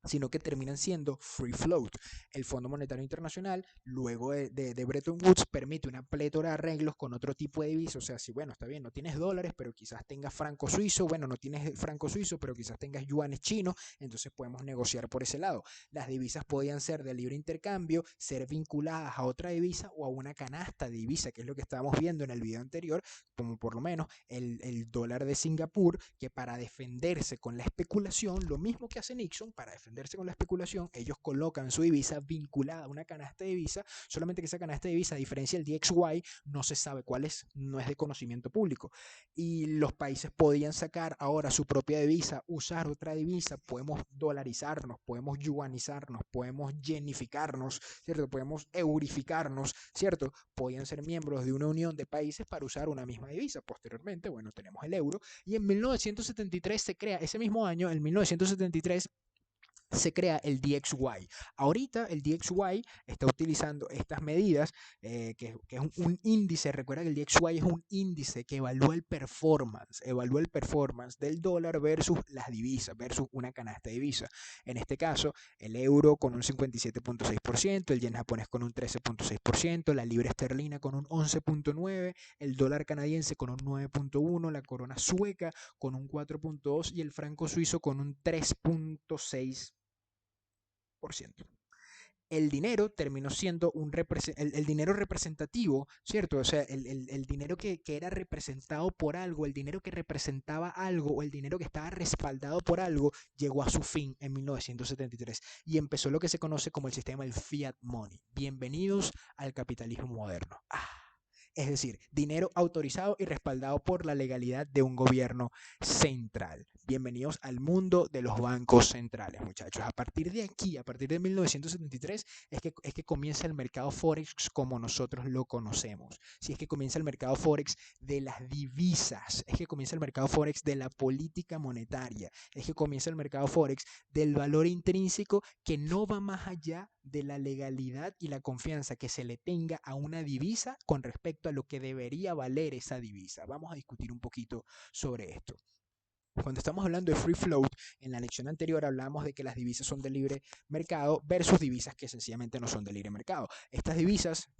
Speaker 1: sino que terminan siendo free float. El Fondo Monetario Internacional, luego de Bretton Woods, permite una plétora de arreglos con otro tipo de divisa. O sea, si bueno, está bien, no tienes dólares, pero quizás tengas franco suizo, bueno, no tienes franco suizo, pero quizás tengas yuanes chinos, entonces podemos negociar por ese lado. Las divisas podían ser de libre intercambio, ser vinculadas a otra divisa o a una canasta de divisa, que es lo que estábamos viendo en el video anterior, como por lo menos el dólar de Singapur, que para defenderse con la especulación, lo mismo que hace Nixon, para defenderse con la especulación, ellos colocan su divisa vinculada a una canasta de divisa, solamente que esa canasta de divisa, a diferencia del DXY, no se sabe cuál es, no es de conocimiento público. Y los países podían sacar ahora su propia divisa, usar otra divisa, podemos dolarizarnos, podemos yuanizarnos, podemos yenificarnos, ¿cierto? Podemos eurificarnos, ¿cierto? Podían ser miembros de una unión de países para usar una misma divisa. Posteriormente, bueno, tenemos el euro y en 1973 se crea, ese mismo año, en 1973, se crea el DXY. Ahorita el DXY está utilizando estas medidas, que es un índice. Recuerda que el DXY es un índice que evalúa el performance del dólar versus las divisas, versus una canasta de divisas. En este caso, el euro con un 57.6%, el yen japonés con un 13.6%, la libra esterlina con un 11.9%, el dólar canadiense con un 9.1%, la corona sueca con un 4.2% y el franco suizo con un 3.6%. El dinero terminó siendo el dinero representativo, ¿cierto? O sea, el dinero que era representado por algo, el dinero que representaba algo o el dinero que estaba respaldado por algo, llegó a su fin en 1973 y empezó lo que se conoce como el sistema del fiat money. Bienvenidos al capitalismo moderno. Es decir, dinero autorizado y respaldado por la legalidad de un gobierno central. Bienvenidos al mundo de los bancos centrales, muchachos. A partir de aquí, a partir de 1973, es que comienza el mercado Forex como nosotros lo conocemos. Si es que comienza el mercado Forex de las divisas, es que comienza el mercado Forex de la política monetaria, es que comienza el mercado Forex del valor intrínseco que no va más allá de la legalidad y la confianza que se le tenga a una divisa con respecto a lo que debería valer esa divisa. Vamos a discutir un poquito sobre esto. Cuando estamos hablando de free float, en la lección anterior hablamos de que las divisas son de libre mercado versus divisas que sencillamente no son de libre mercado. Estas divisas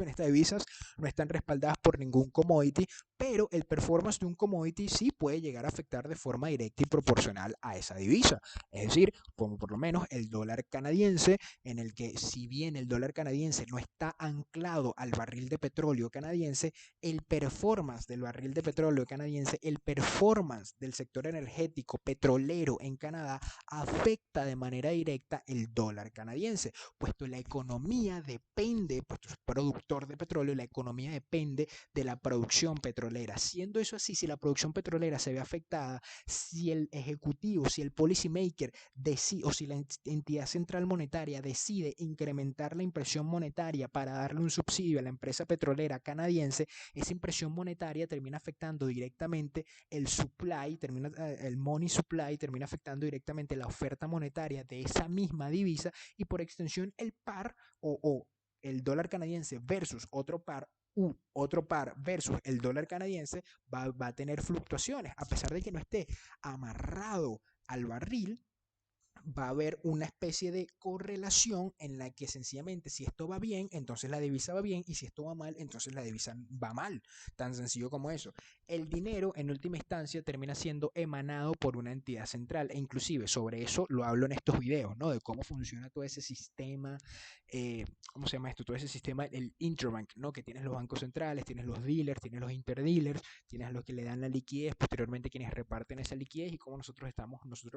Speaker 1: estas divisas no están respaldadas por ningún commodity, pero el performance de un commodity sí puede llegar a afectar de forma directa y proporcional a esa divisa. Es decir, como por lo menos el dólar canadiense, en el que si bien el dólar canadiense no está anclado al barril de petróleo canadiense, el performance del barril de petróleo canadiense, el performance del sector energético petrolero en Canadá afecta de manera directa el dólar canadiense, puesto la economía depende, puesto es productor de petróleo, la economía depende de la producción petrolera. Siendo eso así, si la producción petrolera se ve afectada, si el ejecutivo, si el policy maker decide, o si la entidad central monetaria decide incrementar la impresión monetaria para darle un subsidio a la empresa petrolera canadiense, esa impresión monetaria termina afectando directamente el supply, el money supply, termina afectando directamente la oferta monetaria de esa misma divisa y por extensión el par o el dólar canadiense versus otro par versus el dólar canadiense va a tener fluctuaciones, a pesar de que no esté amarrado al barril. Va a haber una especie de correlación en la que sencillamente si esto va bien, entonces la divisa va bien y si esto va mal, entonces la divisa va mal. Tan sencillo como eso. El dinero en última instancia termina siendo emanado por una entidad central e inclusive sobre eso lo hablo en estos videos, ¿no? De cómo funciona todo ese sistema, ¿cómo se llama esto? Todo ese sistema, el interbank, ¿no? Que tienes los bancos centrales, tienes los dealers, tienes los interdealers, tienes los que le dan la liquidez, posteriormente quienes reparten esa liquidez y cómo nosotros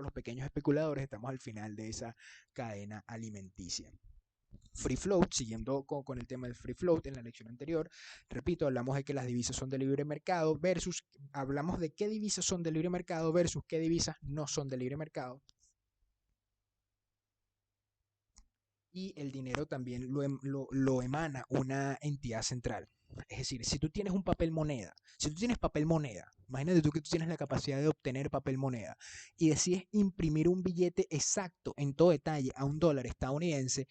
Speaker 1: los pequeños especuladores estamos al final de esa cadena alimenticia. Free float, siguiendo con el tema del free float en la lección anterior, repito, hablamos de que las divisas son de libre mercado hablamos de qué divisas son de libre mercado versus qué divisas no son de libre mercado. Y el dinero también lo emana una entidad central. Es decir, si tú tienes papel moneda, imagínate tú que tú tienes la capacidad de obtener papel moneda y decides imprimir un billete exacto en todo detalle a $1 estadounidense,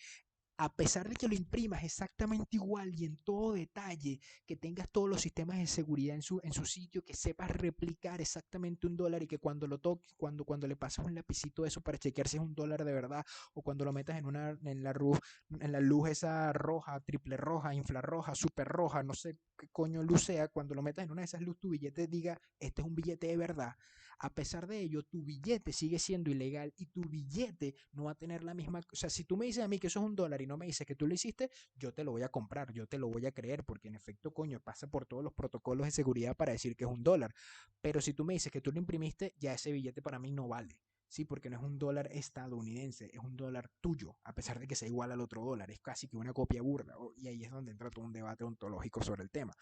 Speaker 1: a pesar de que lo imprimas exactamente igual y en todo detalle, que tengas todos los sistemas de seguridad en su sitio, que sepas replicar exactamente un dólar y que cuando lo toques, cuando le pases un lapicito de eso para chequear si es un dólar de verdad, o cuando lo metas en la luz esa roja, triple roja, infrarroja, super roja, no sé qué coño luz sea, cuando lo metas en una de esas luces, tu billete diga, este es un billete de verdad. A pesar de ello, tu billete sigue siendo ilegal y tu billete no va a tener la misma. O sea, si tú me dices a mí que eso es un dólar y no me dices que tú lo hiciste, yo te lo voy a comprar, yo te lo voy a creer, porque en efecto, coño, pasa por todos los protocolos de seguridad para decir que es un dólar. Pero si tú me dices que tú lo imprimiste, ya ese billete para mí no vale. Sí, porque no es un dólar estadounidense, es un dólar tuyo, a pesar de que sea igual al otro dólar, es casi que una copia burda, y ahí es donde entra todo un debate ontológico sobre el tema.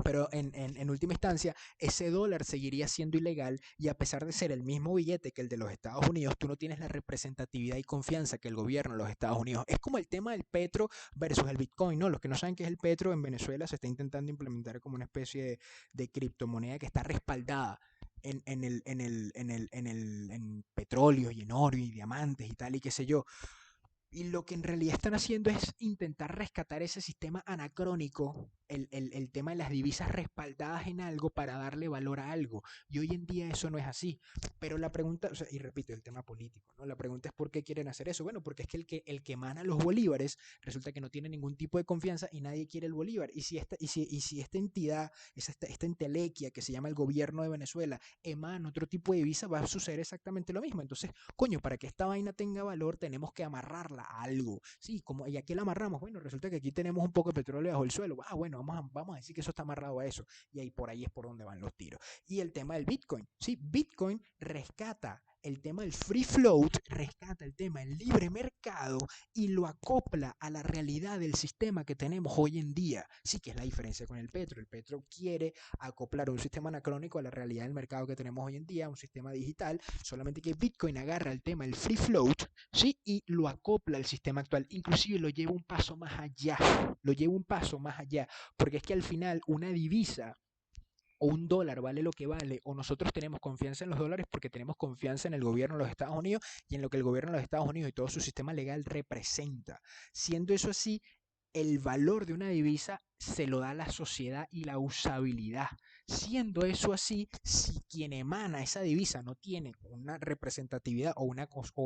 Speaker 1: Pero en última instancia, ese dólar seguiría siendo ilegal y a pesar de ser el mismo billete que el de los Estados Unidos, tú no tienes la representatividad y confianza que el gobierno de los Estados Unidos. Es como el tema del petro versus el Bitcoin, ¿no? Los que no saben qué es el petro, en Venezuela se está intentando implementar como una especie de criptomoneda que está respaldada en petróleo y en oro y diamantes y tal y qué sé yo. Y lo que en realidad están haciendo es intentar rescatar ese sistema anacrónico, el tema de las divisas respaldadas en algo para darle valor a algo. Y hoy en día eso no es así. Pero la pregunta, o sea, y repito, el tema político, ¿no? La pregunta es por qué quieren hacer eso. Bueno, porque es que el que emana los bolívares resulta que no tiene ningún tipo de confianza y nadie quiere el bolívar. Y si esta entidad, esta entelequia que se llama el gobierno de Venezuela, emana otro tipo de divisa, va a suceder exactamente lo mismo. Entonces, coño, para que esta vaina tenga valor tenemos que amarrarla a algo. Sí, como, ¿y a qué la amarramos? Bueno, resulta que aquí tenemos un poco de petróleo bajo el suelo. Ah, bueno, vamos a decir que eso está amarrado a eso. Y ahí por ahí es por donde van los tiros. Y el tema del Bitcoin. Sí, Bitcoin rescata el tema del free float, rescata el tema del libre mercado y lo acopla a la realidad del sistema que tenemos hoy en día. Sí, que es la diferencia con el petro. El petro quiere acoplar un sistema anacrónico a la realidad del mercado que tenemos hoy en día, un sistema digital, solamente que Bitcoin agarra el tema del free float, ¿sí? Y lo acopla al sistema actual, inclusive lo lleva un paso más allá, lo lleva un paso más allá, porque es que al final una divisa o un dólar vale lo que vale, o nosotros tenemos confianza en los dólares porque tenemos confianza en el gobierno de los Estados Unidos y en lo que el gobierno de los Estados Unidos y todo su sistema legal representa. Siendo eso así, el valor de una divisa se lo da la sociedad y la usabilidad. Siendo eso así, si quien emana esa divisa no tiene una representatividad o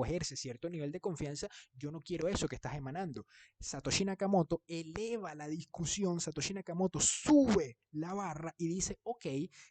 Speaker 1: ejerce cierto nivel de confianza, yo no quiero eso que estás emanando. Satoshi Nakamoto eleva la discusión, Satoshi Nakamoto sube la barra y dice, ok,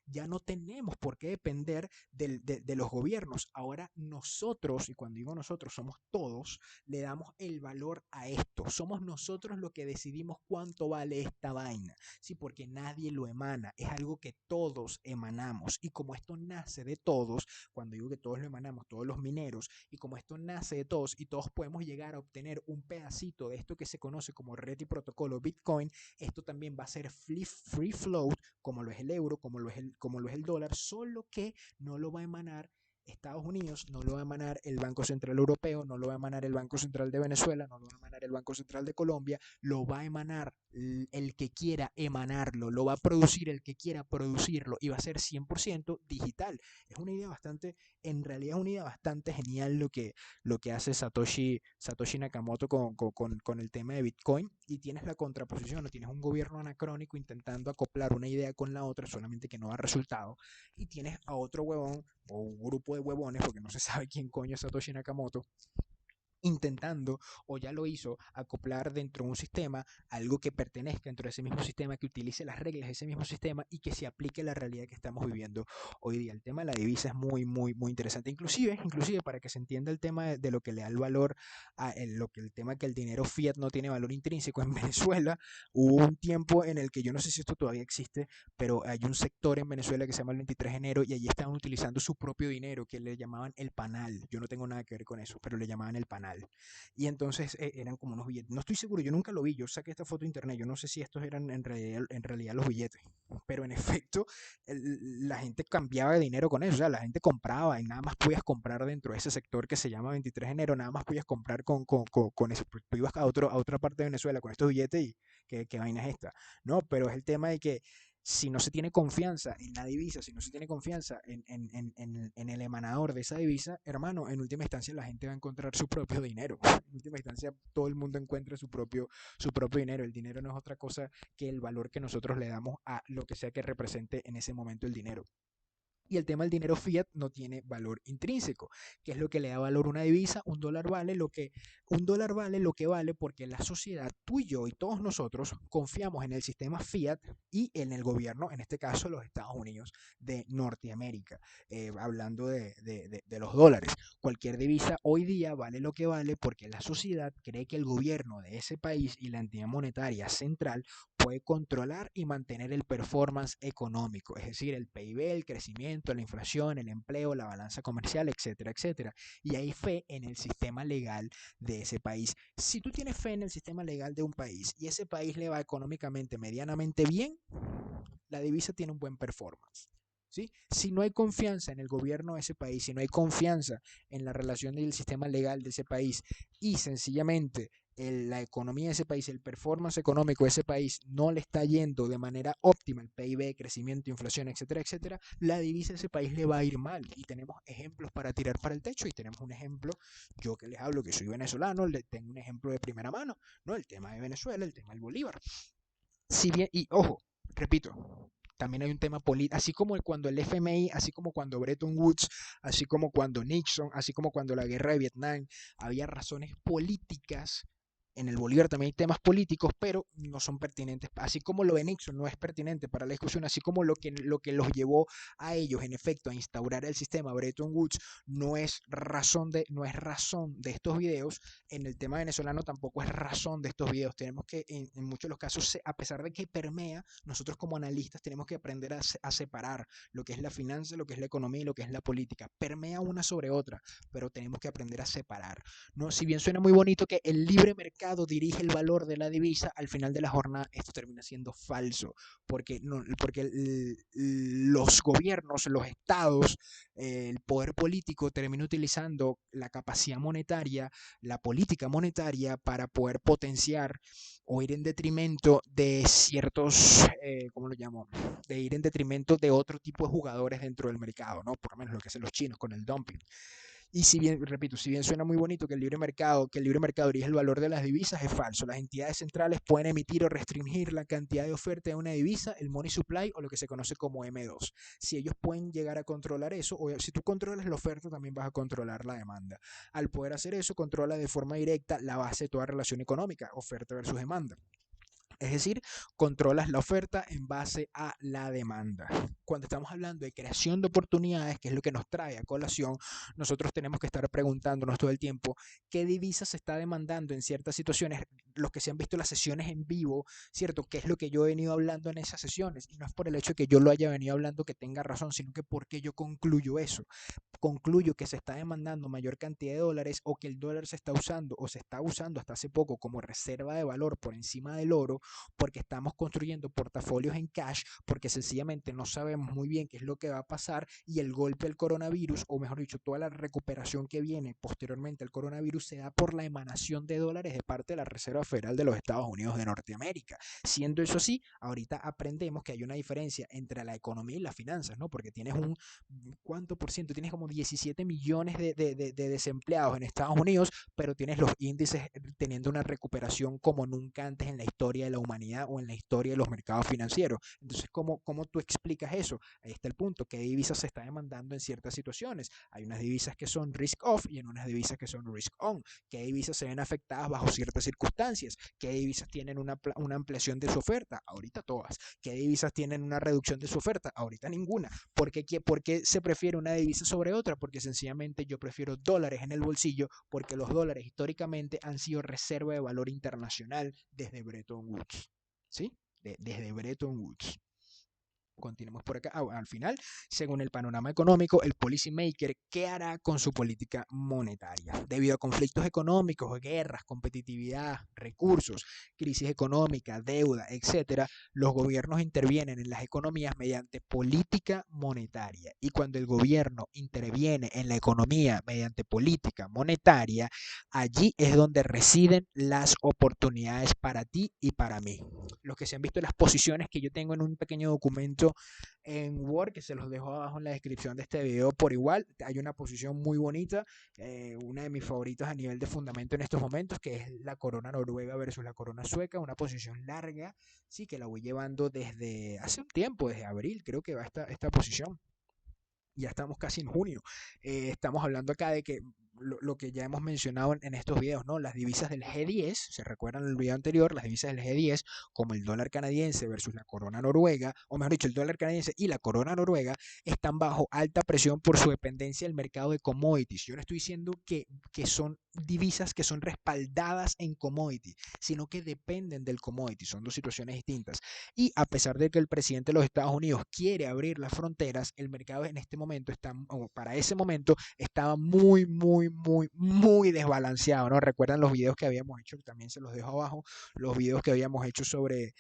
Speaker 1: ya no tenemos por qué depender de los gobiernos. Ahora nosotros, y cuando digo nosotros, somos todos, le damos el valor a esto. Somos nosotros los que decidimos cuánto vale esta vaina. Sí, porque nadie lo emana. Es algo que todos emanamos. Y como esto nace de todos, cuando digo que todos lo emanamos, todos los mineros, y como esto nace de todos y todos podemos llegar a obtener un pedacito de esto que se conoce como red y protocolo Bitcoin, esto también va a ser free float, como lo es el euro, como lo es el dólar, solo que no lo va a emanar Estados Unidos, no lo va a emanar el Banco Central Europeo, no lo va a emanar el Banco Central de Venezuela, no lo va a emanar el Banco Central de Colombia, lo va a emanar el que quiera emanarlo, lo va a producir el que quiera producirlo y va a ser 100% digital. Es una idea bastante, en realidad es una idea bastante genial lo que hace Satoshi Nakamoto con el tema de Bitcoin y tienes la contraposición, no tienes un gobierno anacrónico intentando acoplar una idea con la otra, solamente que no da resultado, y tienes a otro huevón o un grupo de huevones, porque no se sabe quién coño es Satoshi Nakamoto, intentando, o ya lo hizo, acoplar dentro de un sistema algo que pertenezca dentro de ese mismo sistema, que utilice las reglas de ese mismo sistema y que se aplique a la realidad que estamos viviendo hoy día. El tema de la divisa es muy interesante, inclusive para que se entienda el tema de lo que le da el valor a el tema que el dinero fiat no tiene valor intrínseco en Venezuela. Hubo un tiempo en el que yo no sé si esto todavía existe, pero hay un sector en Venezuela que se llama el 23 de enero y allí estaban utilizando su propio dinero que le llamaban el panal. Yo no tengo nada que ver con eso, pero le llamaban el panal. Y entonces eran como unos billetes. No estoy seguro, yo nunca lo vi. Yo saqué esta foto de internet. Yo no sé si estos eran en realidad los billetes. Pero en efecto, la gente cambiaba de dinero con eso. O sea, la gente compraba y nada más podías comprar dentro de ese sector que se llama 23 de enero. Nada más podías comprar con eso. Tú ibas a otra parte de Venezuela con estos billetes y ¿qué vaina es esta? No, pero es el tema de que Si no se tiene confianza en la divisa, si no se tiene confianza en el emanador de esa divisa, hermano, en última instancia la gente va a encontrar su propio dinero. En última instancia todo el mundo encuentra su propio dinero. El dinero no es otra cosa que el valor que nosotros le damos a lo que sea que represente en ese momento el dinero. Y el tema del dinero fiat no tiene valor intrínseco. ¿Qué es lo que le da valor a una divisa? Un dólar vale lo que vale porque la sociedad, tú y yo y todos nosotros confiamos en el sistema fiat y en el gobierno, en este caso los Estados Unidos de Norteamérica, hablando de los dólares. Cualquier divisa hoy día vale lo que vale porque la sociedad cree que el gobierno de ese país y la entidad monetaria central puede controlar y mantener el performance económico, es decir, el PIB, el crecimiento, la inflación, el empleo, la balanza comercial, etcétera, etcétera. Y hay fe en el sistema legal de ese país. Si tú tienes fe en el sistema legal de un país y ese país le va económicamente medianamente bien, la divisa tiene un buen performance. ¿Sí? Si no hay confianza en el gobierno de ese país, si no hay confianza en la relación del sistema legal de ese país y sencillamente la economía de ese país, el performance económico de ese país no le está yendo de manera óptima, el PIB, crecimiento, inflación, etcétera, etcétera, la divisa de ese país le va a ir mal. Y tenemos ejemplos para tirar para el techo y tenemos un ejemplo, yo que les hablo que soy venezolano, le tengo un ejemplo de primera mano, ¿no? El tema de Venezuela, el tema del Bolívar. Si bien, y ojo, repito, también hay un tema político, así como cuando el FMI, así como cuando Bretton Woods, así como cuando Nixon, así como cuando la guerra de Vietnam, había razones políticas. En el Bolívar también hay temas políticos, pero no son pertinentes. Así como lo de Nixon no es pertinente para la discusión, así como lo que los llevó a ellos, en efecto, a instaurar el sistema Bretton Woods, no es razón de estos videos. En el tema venezolano tampoco es razón de estos videos. Tenemos que, en muchos de los casos, a pesar de que permea, nosotros como analistas tenemos que aprender a separar lo que es la finanza, lo que es la economía y lo que es la política. Permea una sobre otra, pero tenemos que aprender a separar, ¿no? Si bien suena muy bonito que el libre mercado dirige el valor de la divisa, al final de la jornada esto termina siendo falso, porque, no, porque los gobiernos, los estados, el poder político termina utilizando la capacidad monetaria, la política monetaria para poder potenciar o ir en detrimento de ciertos, ¿cómo lo llamo? De ir en detrimento de otro tipo de jugadores dentro del mercado, ¿no? Por lo menos lo que hacen los chinos con el dumping. Y si bien, repito, si bien suena muy bonito que el libre mercado dirige el valor de las divisas, es falso. Las entidades centrales pueden emitir o restringir la cantidad de oferta de una divisa, el money supply o lo que se conoce como M2. Si ellos pueden llegar a controlar eso, o si tú controlas la oferta, también vas a controlar la demanda. Al poder hacer eso, controla de forma directa la base de toda relación económica, oferta versus demanda. Es decir, controlas la oferta en base a la demanda. Cuando estamos hablando de creación de oportunidades, que es lo que nos trae a colación, nosotros tenemos que estar preguntándonos todo el tiempo qué divisa se está demandando en ciertas situaciones. Los que se han visto las sesiones en vivo, ¿cierto? ¿Qué es lo que yo he venido hablando en esas sesiones? Y no es por el hecho de que yo lo haya venido hablando que tenga razón, sino que porque yo concluyo eso. Concluyo que se está demandando mayor cantidad de dólares o que el dólar se está usando o se está usando hasta hace poco como reserva de valor por encima del oro porque estamos construyendo portafolios en cash, porque sencillamente no sabemos muy bien qué es lo que va a pasar y el golpe del coronavirus, o mejor dicho, toda la recuperación que viene posteriormente al coronavirus se da por la emanación de dólares de parte de la Reserva Federal de los Estados Unidos de Norteamérica. Siendo eso así, ahorita aprendemos que hay una diferencia entre la economía y las finanzas, ¿no? Porque tienes ¿cuánto por ciento? Tienes como 17 millones de desempleados en Estados Unidos, pero tienes los índices teniendo una recuperación como nunca antes en la historia de la humanidad o en la historia de los mercados financieros. Entonces, ¿cómo tú explicas eso? Ahí está el punto, ¿qué divisas se está demandando en ciertas situaciones? Hay unas divisas que son risk off y en unas divisas que son risk on. ¿Qué divisas se ven afectadas bajo ciertas circunstancias? ¿Qué divisas tienen una ampliación de su oferta? Ahorita todas. ¿Qué divisas tienen una reducción de su oferta? Ahorita ninguna. ¿Por qué se prefiere una divisa sobre otra? Porque sencillamente yo prefiero dólares en el bolsillo porque los dólares históricamente han sido reserva de valor internacional desde Bretton Woods. ¿Sí? Desde Bretton Woods. Continuemos por acá. Al final, según el panorama económico, el policymaker, ¿qué hará con su política monetaria? Debido a conflictos económicos, guerras, competitividad, recursos, crisis económica, deuda, etcétera, los gobiernos intervienen en las economías mediante política monetaria. Y cuando el gobierno interviene en la economía mediante política monetaria, allí es donde residen las oportunidades para ti y para mí. Los que se han visto las posiciones que yo tengo en un pequeño documento en Word, que se los dejo abajo en la descripción de este video por igual. Hay una posición muy bonita, una de mis favoritas a nivel de fundamento en estos momentos, que es la corona noruega versus la corona sueca, una posición larga, sí, que la voy llevando desde hace un tiempo, desde abril, creo que va esta posición. Ya estamos casi en junio. Estamos hablando acá de que lo que ya hemos mencionado en estos videos, ¿no? Las divisas del G10, se recuerdan en el video anterior, las divisas del G10, como el dólar canadiense versus la corona noruega, o mejor dicho, el dólar canadiense y la corona noruega, están bajo alta presión por su dependencia del mercado de commodities. Yo no estoy diciendo que son divisas que son respaldadas en commodity, sino que dependen del commodity. Son dos situaciones distintas. Y a pesar de que el presidente de los Estados Unidos quiere abrir las fronteras, el mercado en este momento está, o para ese momento, estaba muy desbalanceado, ¿no? Recuerdan los videos que habíamos hecho, también se los dejo abajo, los videos que habíamos hecho sobre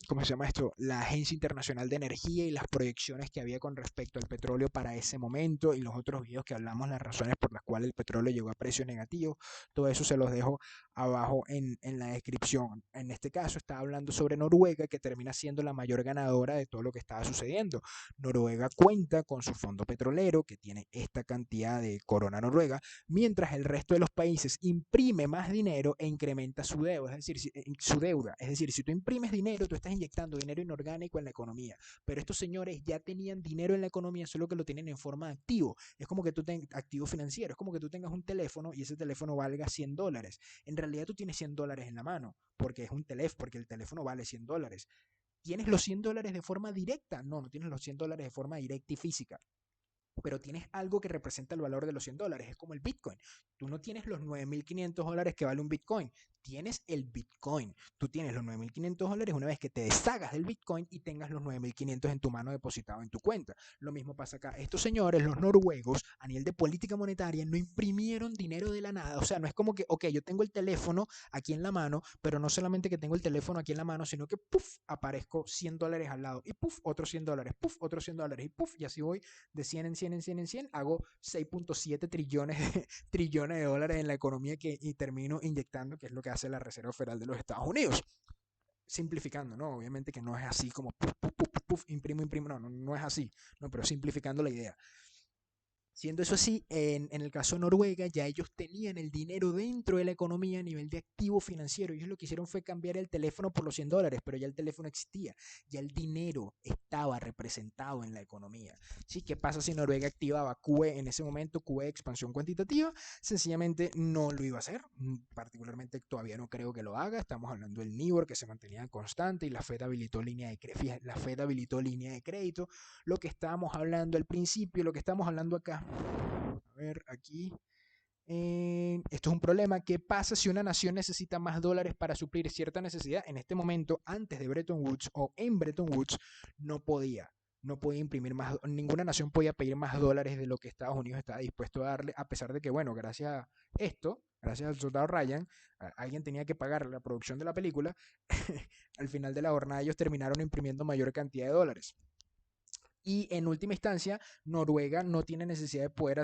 Speaker 1: ¿cómo se llama esto? La Agencia Internacional de Energía y las proyecciones que había con respecto al petróleo para ese momento y los otros videos que hablamos, las razones por las cuales el petróleo llegó a precio negativo. Todo eso se los dejo abajo en la descripción. En este caso estaba hablando sobre Noruega, que termina siendo la mayor ganadora de todo lo que estaba sucediendo. Noruega cuenta con su fondo petrolero, que tiene esta cantidad de corona noruega, mientras el resto de los países imprime más dinero e incrementa su deuda. Es decir, si tú imprimes dinero, tú estás inyectando dinero inorgánico en la economía. Pero estos señores ya tenían dinero en la economía, solo que lo tienen en forma de activo. Es como que tú tengas activo financiero, es como que tú tengas un teléfono y ese teléfono valga $100. En realidad tú tienes $100 en la mano, porque es un teléfono, porque el teléfono vale $100. ¿Tienes los $100 de forma directa? No, no tienes los $100 de forma directa y física, pero tienes algo que representa el valor de los $100. Es como el Bitcoin. Tú no tienes los $9.500 que vale un Bitcoin. Tienes el Bitcoin. Tú tienes los $9.500 una vez que te deshagas del Bitcoin y tengas los 9.500 en tu mano depositado en tu cuenta. Lo mismo pasa acá. Estos señores, los noruegos, a nivel de política monetaria, no imprimieron dinero de la nada. O sea, no es como que, ok, yo tengo el teléfono aquí en la mano, pero no solamente que tengo el teléfono aquí en la mano, sino que, puff, aparezco $100 al lado y puff, otros $100, puff, otros $100 y puff, y así voy de 100 en 100 en 100 en 100, hago 6.7 trillones de dólares en la economía y termino inyectando, que es lo que hace la Reserva Federal de los Estados Unidos. Simplificando, ¿no? Obviamente que no es así como puff, puff, puff, puff, imprimo, imprimo, no es así, no, pero simplificando la idea. Siendo eso así, en el caso de Noruega, ya ellos tenían el dinero dentro de la economía a nivel de activo financiero. Ellos lo que hicieron fue cambiar el teléfono por los $100, pero ya el teléfono existía, ya el dinero estaba representado en la economía. ¿Sí? ¿Qué pasa si Noruega activaba QE en ese momento, QE expansión cuantitativa? Sencillamente no lo iba a hacer, particularmente todavía no creo que lo haga. Estamos hablando del NIBOR que se mantenía constante y la Fed habilitó línea de crédito. La Fed habilitó línea de crédito. Lo que estábamos hablando al principio, lo que estamos hablando acá. A ver, aquí. Esto es un problema. ¿Qué pasa si una nación necesita más dólares para suplir cierta necesidad? En este momento, antes de Bretton Woods o en Bretton Woods, no podía. No podía imprimir más, ninguna nación podía pedir más dólares de lo que Estados Unidos estaba dispuesto a darle, a pesar de que, bueno, gracias a esto, gracias al soldado Ryan, alguien tenía que pagar la producción de la película. Al final de la jornada ellos terminaron imprimiendo mayor cantidad de dólares. Y en última instancia, Noruega no tiene necesidad de poder,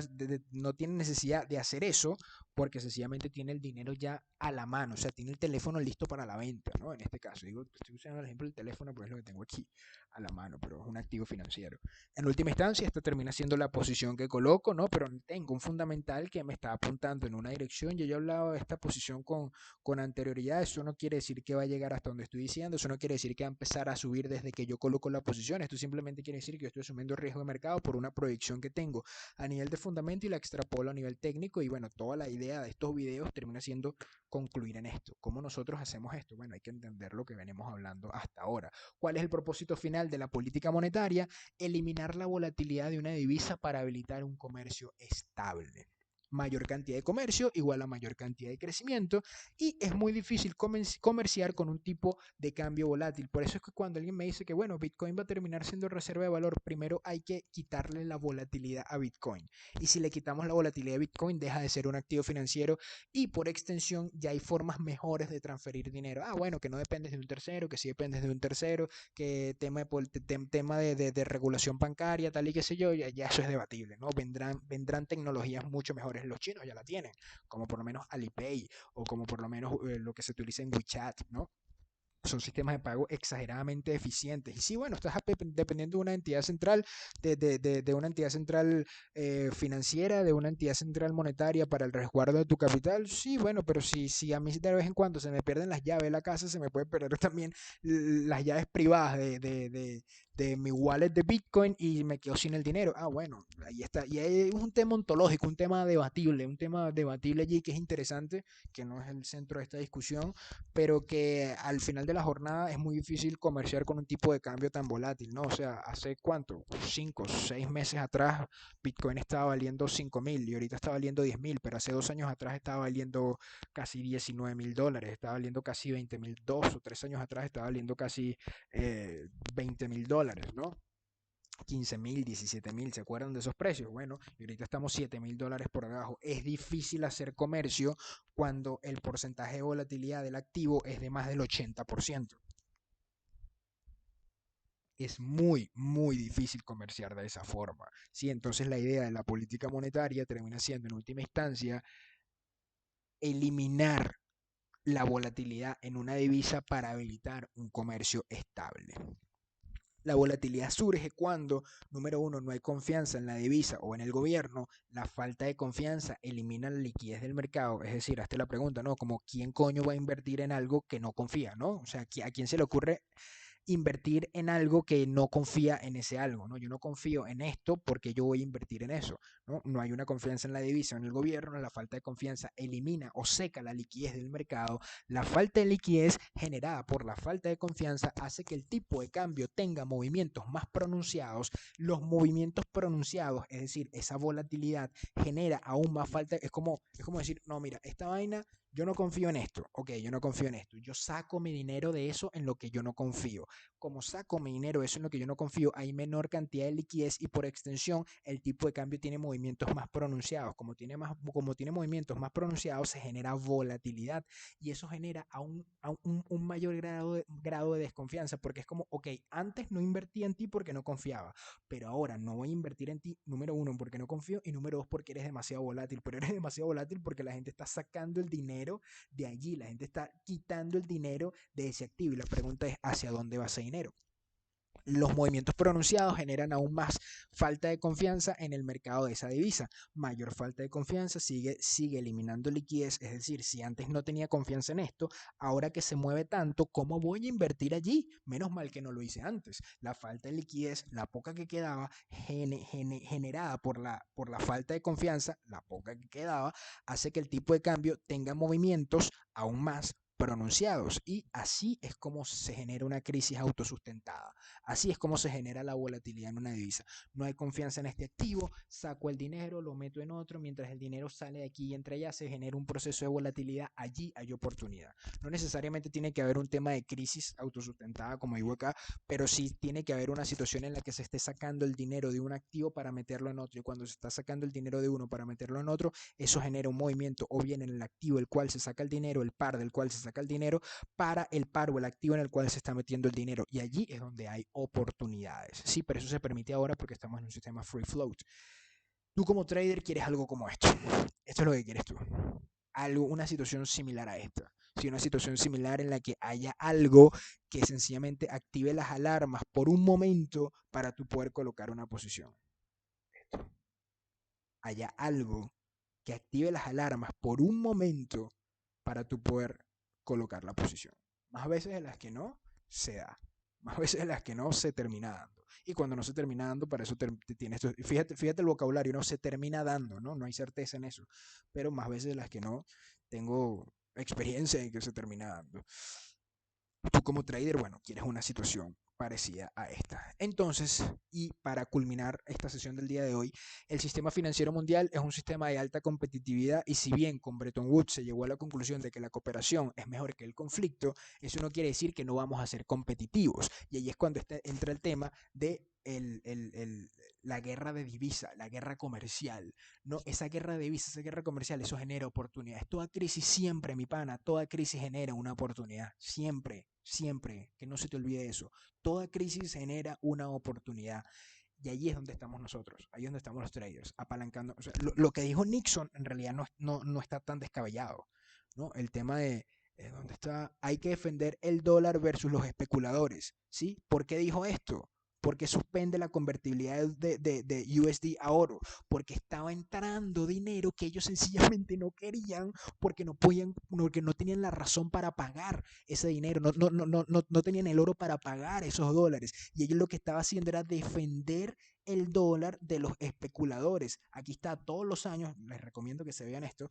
Speaker 1: no tiene necesidad de hacer eso porque sencillamente tiene el dinero ya a la mano, o sea, tiene el teléfono listo para la venta, ¿no? En este caso, digo, estoy usando el ejemplo del teléfono porque es lo que tengo aquí a la mano, pero es un activo financiero. En última instancia, esta termina siendo la posición que coloco, ¿no? Pero tengo un fundamental que me está apuntando en una dirección. Yo ya he hablado de esta posición con anterioridad. Eso no quiere decir que va a llegar hasta donde estoy diciendo, eso no quiere decir que va a empezar a subir desde que yo coloco la posición. Esto simplemente quiere decir que yo estoy asumiendo riesgo de mercado por una proyección que tengo a nivel de fundamento y la extrapolo a nivel técnico. Y bueno, toda la idea de estos videos termina siendo concluir en esto. ¿Cómo nosotros hacemos esto? Bueno, hay que entender lo que venimos hablando hasta ahora. ¿Cuál es el propósito final de la política monetaria? Eliminar la volatilidad de una divisa para habilitar un comercio estable. Mayor cantidad de comercio igual a mayor cantidad de crecimiento y es muy difícil comerciar con un tipo de cambio volátil. Por eso es que cuando alguien me dice que bueno, Bitcoin va a terminar siendo reserva de valor, primero hay que quitarle la volatilidad a Bitcoin. Y si le quitamos la volatilidad a Bitcoin, deja de ser un activo financiero y por extensión ya hay formas mejores de transferir dinero. Ah, bueno, que no dependes de un tercero, que sí dependes de un tercero, que tema de regulación bancaria, tal y qué sé yo, ya eso es debatible, ¿no? Vendrán tecnologías mucho mejores. Los chinos ya la tienen, como por lo menos Alipay o como por lo menos lo que se utiliza en WeChat, ¿no? Son sistemas de pago exageradamente eficientes. Y sí, bueno, estás dependiendo de una entidad central, de una entidad central financiera, de una entidad central monetaria para el resguardo de tu capital. Sí, bueno, pero si a mí de vez en cuando se me pierden las llaves de la casa, se me puede perder también las llaves privadas de mi wallet de Bitcoin y me quedo sin el dinero. Ah, bueno, ahí está. Y es un tema ontológico, un tema debatible allí que es interesante, que no es el centro de esta discusión, pero que al final de la jornada es muy difícil comerciar con un tipo de cambio tan volátil, ¿no? O sea, hace cuánto, 5 o 6 meses atrás, Bitcoin estaba valiendo 5.000 y ahorita está valiendo 10.000, pero hace 2 años atrás estaba valiendo casi $19.000, estaba valiendo casi 20.000, 2 o 3 años atrás estaba valiendo casi $20.000, ¿no? 15.000, 17.000, ¿se acuerdan de esos precios? Bueno, y ahorita estamos $7.000 por debajo. Es difícil hacer comercio cuando el porcentaje de volatilidad del activo es de más del 80%. Es muy, muy difícil comerciar de esa forma. Sí, entonces la idea de la política monetaria termina siendo en última instancia eliminar la volatilidad en una divisa para habilitar un comercio estable. La volatilidad surge cuando, número uno, no hay confianza en la divisa o en el gobierno. La falta de confianza elimina la liquidez del mercado. Es decir, hazte la pregunta, ¿no? Como, ¿quién coño va a invertir en algo que no confía, ¿no? O sea, ¿a quién se le ocurre invertir en algo que no confía en ese algo, ¿no? Yo no confío en esto porque yo voy a invertir en eso, ¿no? No hay una confianza en la divisa, en el gobierno, la falta de confianza elimina o seca la liquidez del mercado, la falta de liquidez generada por la falta de confianza hace que el tipo de cambio tenga movimientos más pronunciados, los movimientos pronunciados, es decir, esa volatilidad genera aún más falta, es como decir, no, mira, esta vaina yo no confío en esto, ok, yo no confío en esto, yo saco mi dinero de eso en lo que yo no confío. Como saco mi dinero, eso en lo que yo no confío, hay menor cantidad de liquidez y por extensión el tipo de cambio tiene movimientos más pronunciados. Como tiene movimientos más pronunciados, se genera volatilidad y eso genera un mayor grado de desconfianza porque es como, ok, antes no invertí en ti porque no confiaba, pero ahora no voy a invertir en ti, número uno, porque no confío y número dos, porque eres demasiado volátil, pero eres demasiado volátil porque la gente está sacando el dinero de allí, la gente está quitando el dinero de ese activo y la pregunta es hacia dónde va ese dinero. Los movimientos pronunciados generan aún más falta de confianza en el mercado de esa divisa. Mayor falta de confianza sigue eliminando liquidez, es decir, si antes no tenía confianza en esto, ahora que se mueve tanto, ¿cómo voy a invertir allí? Menos mal que no lo hice antes. La falta de liquidez, la poca que quedaba, generada por la falta de confianza, la poca que quedaba, hace que el tipo de cambio tenga movimientos aún más pronunciados y así es como se genera una crisis autosustentada. Así es como se genera la volatilidad en una divisa. No hay confianza en este activo, saco el dinero, lo meto en otro, mientras el dinero sale de aquí y entra allá, se genera un proceso de volatilidad, allí hay oportunidad. No necesariamente tiene que haber un tema de crisis autosustentada, como digo acá, pero sí tiene que haber una situación en la que se esté sacando el dinero de un activo para meterlo en otro, y cuando se está sacando el dinero de uno para meterlo en otro, eso genera un movimiento o bien en el activo del cual se saca el dinero, el par del cual se saca el dinero, para el par o el activo en el cual se está metiendo el dinero. Y allí es donde hay oportunidades. Sí, pero eso se permite ahora porque estamos en un sistema free float. Tú como trader quieres algo como esto. Esto es lo que quieres tú. Una situación similar a esta. Sí, una situación similar en la que haya algo que sencillamente active las alarmas por un momento para tú poder colocar una posición. Esto. Haya algo que active las alarmas por un momento para tú poder colocar la posición. Más veces de las que no, se da. Más veces de las que no, se termina dando. Y cuando no se termina dando, para eso tienes esto. Fíjate el vocabulario, no se termina dando, ¿no? No hay certeza en eso. Pero más veces de las que no, tengo experiencia en que se termina dando. Tú como trader, bueno, quieres una situación parecida a esta. Entonces, y para culminar esta sesión del día de hoy, el sistema financiero mundial es un sistema de alta competitividad y si bien con Bretton Woods se llegó a la conclusión de que la cooperación es mejor que el conflicto, eso no quiere decir que no vamos a ser competitivos. Y ahí es cuando entra el tema de la guerra de divisa, la guerra comercial. No, esa guerra de divisa, esa guerra comercial, eso genera oportunidades. Toda crisis siempre, mi pana, toda crisis genera una oportunidad. Siempre, siempre, que no se te olvide eso. Toda crisis genera una oportunidad. Y ahí es donde estamos nosotros, ahí es donde estamos los traders, apalancando. O sea, lo que dijo Nixon en realidad no está tan descabellado, ¿no? El tema de, ¿dónde está? Hay que defender el dólar versus los especuladores, ¿sí? ¿Por qué dijo esto? Porque suspende la convertibilidad de USD a oro, porque estaba entrando dinero que ellos sencillamente no querían, porque no podían, porque no tenían la razón para pagar ese dinero, no tenían el oro para pagar esos dólares. Y ellos lo que estaba haciendo era defender el dólar de los especuladores. Aquí está, todos los años, les recomiendo que se vean esto,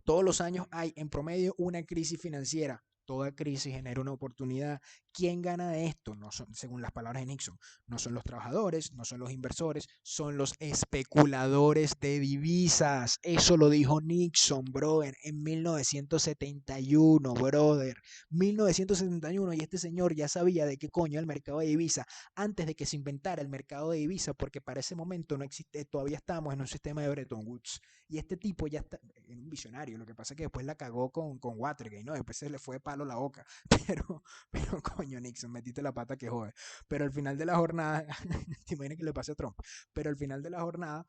Speaker 1: todos los años hay en promedio una crisis financiera. Toda crisis genera una oportunidad. ¿Quién gana de esto? No son, según las palabras de Nixon, no son los trabajadores, no son los inversores, son los especuladores de divisas. Eso lo dijo Nixon, brother, en 1971, brother. 1971, y este señor ya sabía de qué coño el mercado de divisas antes de que se inventara el mercado de divisas, porque para ese momento no existe, todavía estábamos en un sistema de Bretton Woods. Y este tipo ya está, en un visionario, lo que pasa es que después la cagó con Watergate, ¿no? Después se le fue de palo la boca, pero coño, Nixon, metiste la pata que jode. Pero al final de la jornada, te imaginas que le pase a Trump, pero al final de la jornada,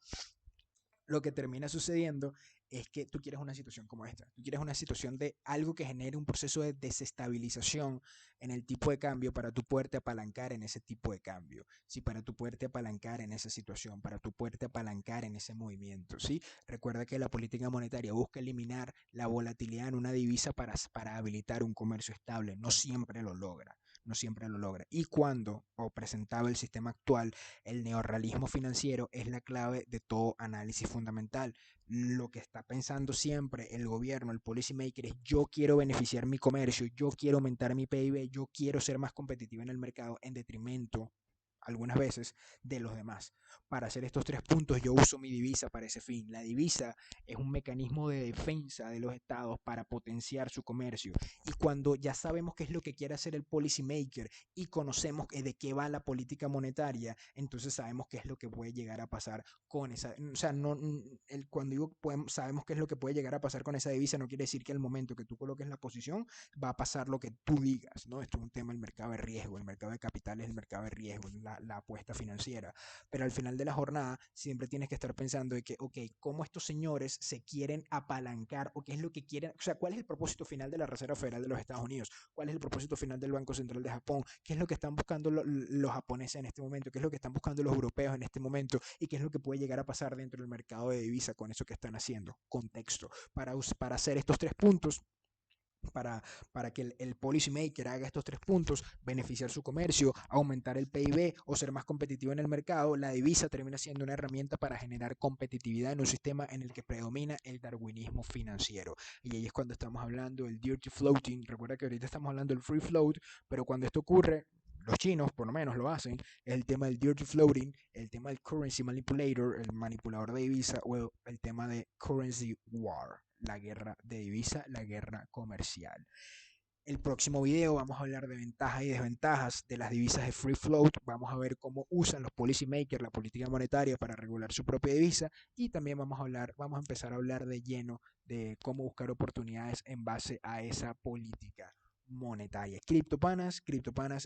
Speaker 1: lo que termina sucediendo es que tú quieres una situación como esta. Tú quieres una situación de algo que genere un proceso de desestabilización en el tipo de cambio para tú poderte apalancar en ese tipo de cambio, ¿sí? Para tú poderte apalancar en esa situación, para tú poderte apalancar en ese movimiento, ¿sí? Recuerda que la política monetaria busca eliminar la volatilidad en una divisa para habilitar un comercio estable. No siempre lo logra. No siempre lo logra. Y cuando, o presentaba el sistema actual, el neorrealismo financiero es la clave de todo análisis fundamental. Lo que está pensando siempre el gobierno, el policymaker, es yo quiero beneficiar mi comercio, yo quiero aumentar mi PIB, yo quiero ser más competitivo en el mercado en detrimento algunas veces de los demás. Para hacer estos tres puntos yo uso mi divisa para ese fin. La divisa es un mecanismo de defensa de los estados para potenciar su comercio. Y cuando ya sabemos qué es lo que quiere hacer el policymaker y conocemos de qué va la política monetaria, entonces sabemos qué es lo que puede llegar a pasar con esa, o sea, cuando digo sabemos qué es lo que puede llegar a pasar con esa divisa, no quiere decir que al momento que tú coloques la posición va a pasar lo que tú digas, ¿no? Esto es un tema del mercado de riesgo, el mercado de capitales, el mercado de riesgo, la apuesta financiera. Pero al final de la jornada siempre tienes que estar pensando de que, ok, ¿cómo estos señores se quieren apalancar o qué es lo que quieren? O sea, ¿cuál es el propósito final de la Reserva Federal de los Estados Unidos? ¿Cuál es el propósito final del Banco Central de Japón? ¿Qué es lo que están buscando los japoneses en este momento? ¿Qué es lo que están buscando los europeos en este momento? ¿Y qué es lo que puede llegar a pasar dentro del mercado de divisa con eso que están haciendo? Contexto. Para hacer estos tres puntos, para que el policymaker haga estos tres puntos, beneficiar su comercio, aumentar el PIB o ser más competitivo en el mercado, la divisa termina siendo una herramienta para generar competitividad en un sistema en el que predomina el darwinismo financiero. Y ahí es cuando estamos hablando del dirty floating. Recuerda que ahorita estamos hablando del free float, pero cuando esto ocurre, los chinos por lo menos lo hacen, es el tema del dirty floating, el tema del currency manipulator, el manipulador de divisa, o el tema de currency war, la guerra de divisa, la guerra comercial. El próximo video vamos a hablar de ventajas y desventajas de las divisas de free float. Vamos a ver cómo usan los policymakers la política monetaria para regular su propia divisa y también vamos a empezar a hablar de lleno de cómo buscar oportunidades en base a esa política monetaria. Criptopanas,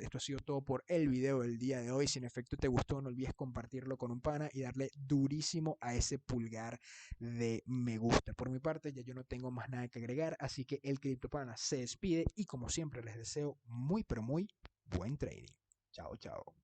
Speaker 1: esto ha sido todo por el video del día de hoy. Si en efecto te gustó, no olvides compartirlo con un pana y darle durísimo a ese pulgar de me gusta. Por mi parte, ya yo no tengo más nada que agregar, así que el Criptopana se despide y como siempre les deseo muy pero muy buen trading. Chao, chao.